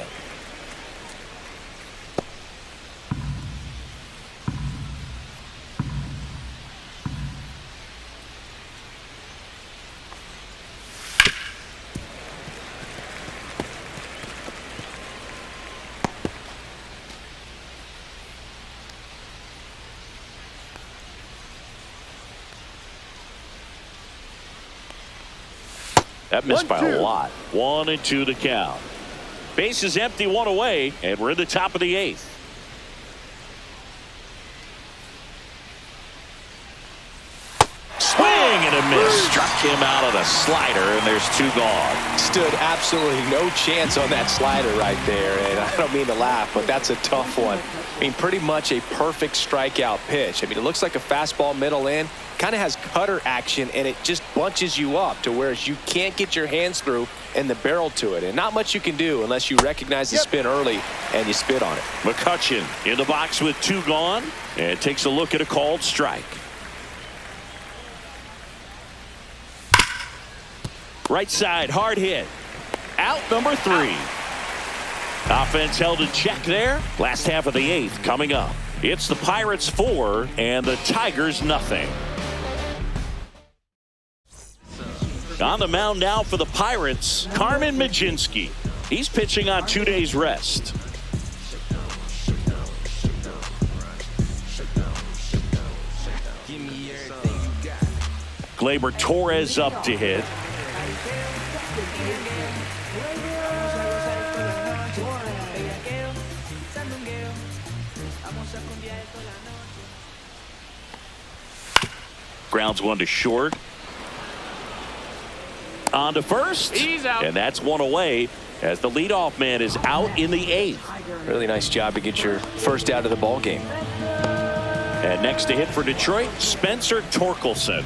That missed by a lot. 1-2 to count. Base is empty, 1 away, and we're in the top of the 8th. Swing and a miss. Struck him out of the slider, and there's 2 gone. Stood absolutely no chance on that slider right there, and I don't mean to laugh, but that's a tough one. I mean, pretty much a perfect strikeout pitch. I mean, it looks like a fastball middle in. Kind of has cutter action, and it just bunches you up to where you can't get your hands through and the barrel to it. And not much you can do unless you recognize the spin early and you spit on it. McCutchen in the box with 2 gone and takes a look at a called strike. Right side, hard hit. Out number 3. Offense held in check there. Last half of the 8th coming up. It's the Pirates 4 and the Tigers nothing. On the mound now for the Pirates, Carmen Mlodzinski. He's pitching on 2 days rest. Gleyber Torres up to hit. Grounds 1 to short. On to first. He's out. And that's 1 away as the leadoff man is out in the 8th. Really nice job to get your first out of the ball game. And next to hit for Detroit, Spencer Torkelson.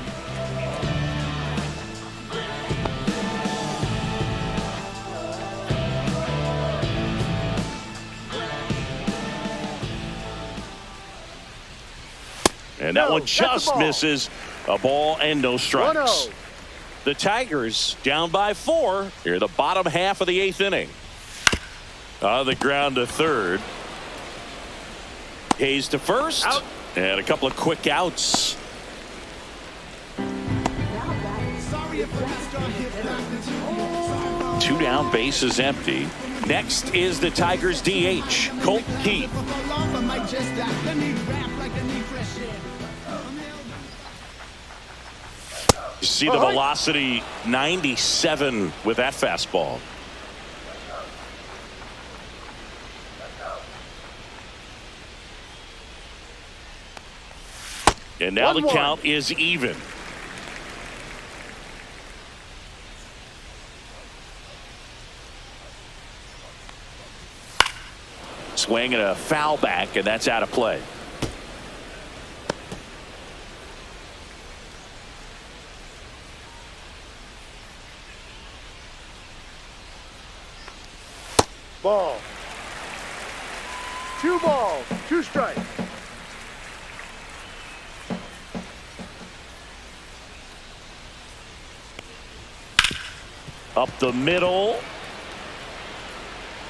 And that one just misses. A ball and no strikes. 1-0. The Tigers down by 4 here the bottom half of the 8th inning. On the ground to third. Hayes to first. Out. And a couple of quick outs. now batting Two down, bases empty. Next is the Tigers DH, Colt Keith. You see the velocity 97 with that fastball. And now the count is even. Swing and a foul back, and that's out of play. Ball. 2 balls, 2 strikes. Up the middle.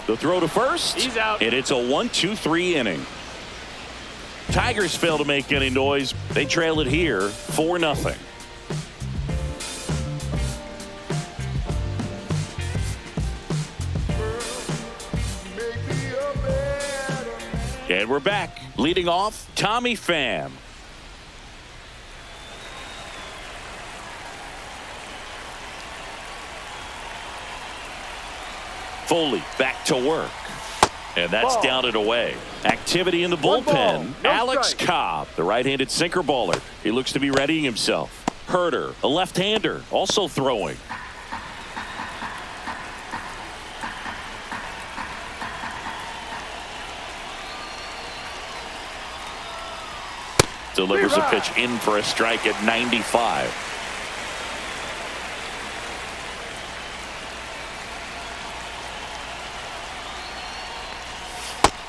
The throw to first. He's out. And it's a 1-2-3 inning. Tigers fail to make any noise. They trail it here 4-0. And we're back. Leading off, Tommy Pham. Foley back to work. And that's down and away. Activity in the bullpen. Alex Cobb, the right-handed sinker baller. He looks to be readying himself. Herter, a left-hander, also throwing. Delivers a pitch in for a strike at 95.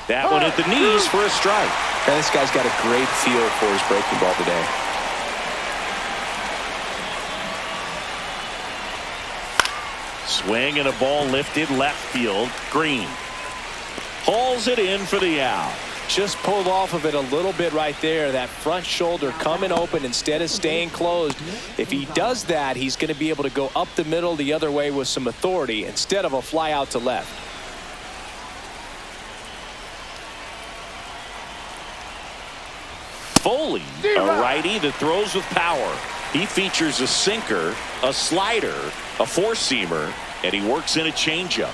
That one at the knees for a strike. And this guy's got a great feel for his breaking ball today. Swing and a ball lifted left field. Green hauls it in for the out. Just pulled off of it a little bit right there. That front shoulder coming open instead of staying closed. If he does that, he's going to be able to go up the middle the other way with some authority instead of a fly out to left. Foley, a righty that throws with power. He features a sinker, a slider, a four-seamer, and he works in a changeup.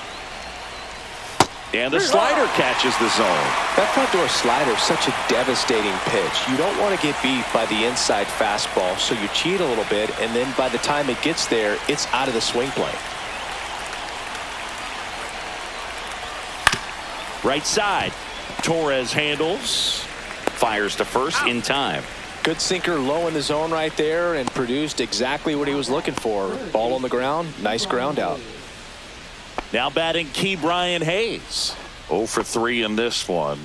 And the slider catches the zone. That front door slider is such a devastating pitch. You don't want to get beat by the inside fastball, so you cheat a little bit, and then by the time it gets there, it's out of the swing plane. Right side. Torres handles. Fires to first in time. Good sinker low in the zone right there and produced exactly what he was looking for. Ball on the ground. Nice ground out. Now batting Key Brian Hayes. 0 for 3 in this one.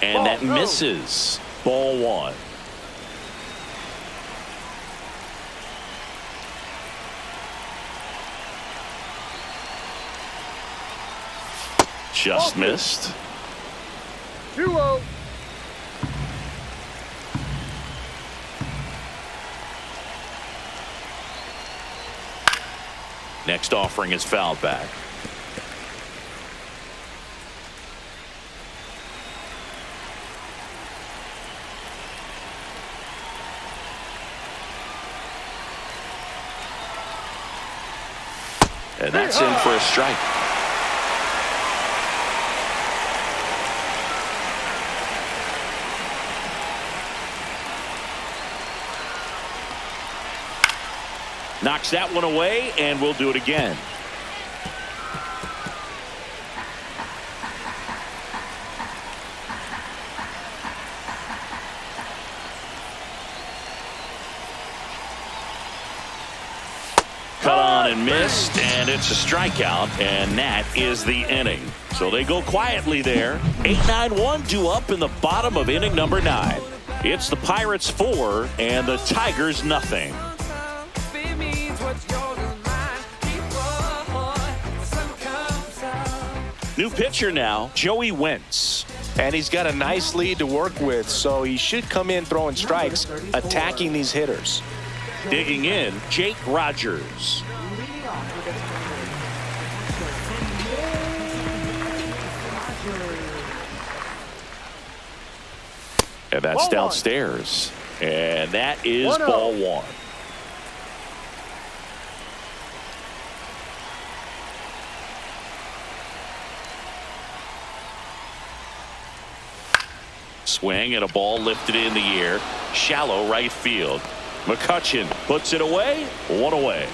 And that misses. Ball 1. Just missed. 2-0. Next offering is fouled back. And that's in for a strike. Knocks that one away, and we'll do it again. Cut on and missed, and it's a strikeout, and that is the inning. So they go quietly there. 8-9-1 due up in the bottom of inning number 9. It's the Pirates 4 and the Tigers nothing. New pitcher now, Joey Wentz. And he's got a nice lead to work with, so he should come in throwing strikes, attacking these hitters. Digging in, Jake Rogers. And that's downstairs. And that is ball one. Swing and a ball lifted in the air. Shallow right field. McCutchen puts it away. One away.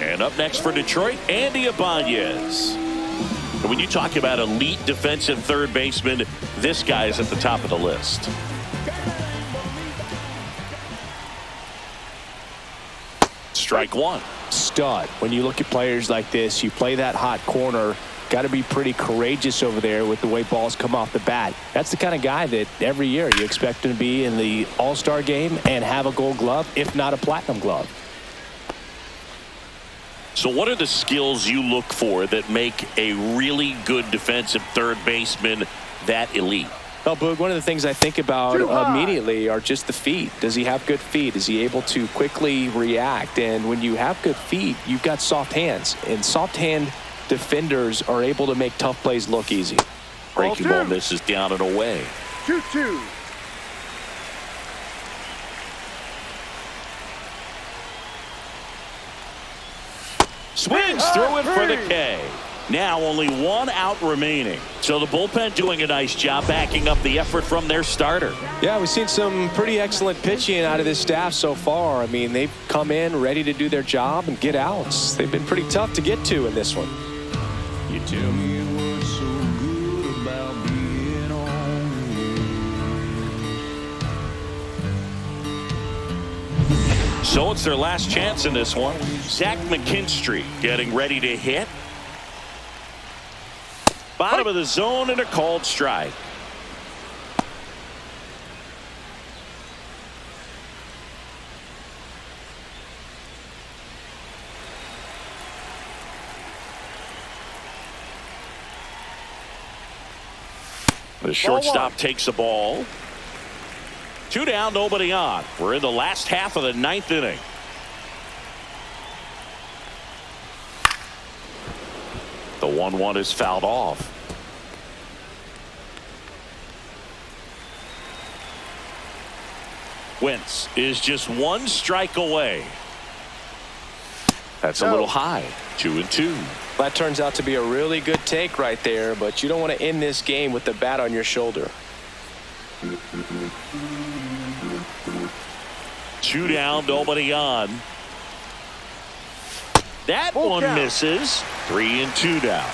And up next for Detroit, Andy Ibanez. And when you talk about elite defensive third baseman, this guy is at the top of the list. Strike one. Stud. When you look at players like this, you play that hot corner, got to be pretty courageous over there with the way balls come off the bat. That's the kind of guy that every year you expect him to be in the All-Star game and have a Gold Glove, if not a Platinum Glove. So what are the skills you look for that make a really good defensive third baseman that elite? Well, Boog, one of the things I think about immediately are just the feet. Does he have good feet? Is he able to quickly react? And when you have good feet, you've got soft hands. And soft hand defenders are able to make tough plays look easy. Breaking ball misses down and away. 2-2. Swings through it for the K. Now only one out remaining. So the bullpen doing a nice job backing up the effort from their starter. Yeah, we've seen some pretty excellent pitching out of this staff so far. I mean, they've come in ready to do their job and get outs. They've been pretty tough to get to in this one. You tell me what's so good about being on. So it's their last chance in this one. Zach McKinstry getting ready to hit. Bottom of the zone and a called strike. The shortstop takes the ball. 2 down, nobody on. We're in the last half of the 9th inning. The 1-1 is fouled off. Wentz is just 1 strike away. That's a little high. 2-2. That turns out to be a really good take right there, but you don't want to end this game with the bat on your shoulder. 2 down, nobody on. That one misses. 3-2 now.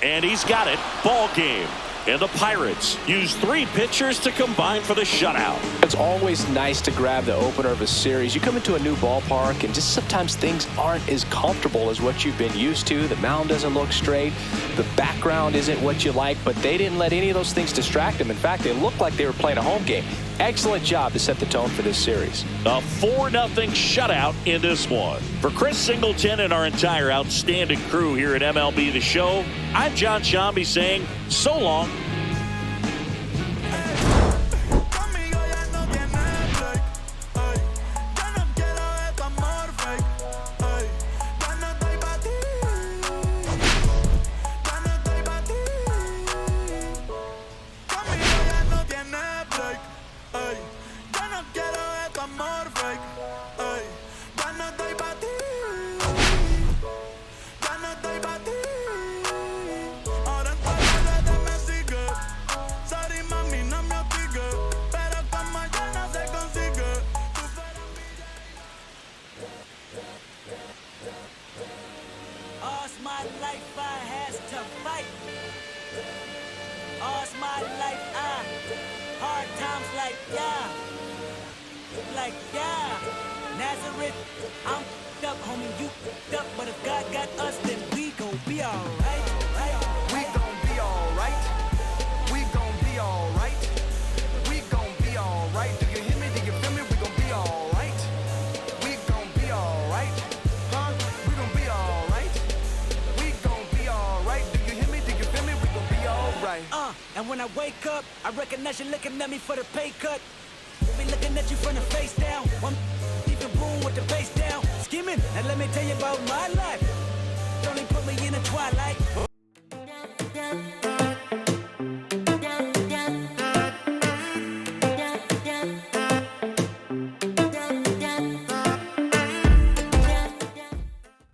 And he's got it. Ball game. And the Pirates use 3 pitchers to combine for the shutout. It's always nice to grab the opener of a series. You come into a new ballpark and just sometimes things aren't as comfortable as what you've been used to. The mound doesn't look straight. The background isn't what you like, but they didn't let any of those things distract them. In fact, they looked like they were playing a home game. Excellent job to set the tone for this series. A 4-0 shutout in this one. For Chris Singleton and our entire outstanding crew here at MLB The Show, I'm John Shambi saying so long. We gon' be alright. We gon' be alright. We gon' be And when I wake up, I recognize you looking at me for the pay cut. We'll be looking at you from the face down. One even boom with the face down. Skimming, and let me tell you about my life. Only put me in the twilight.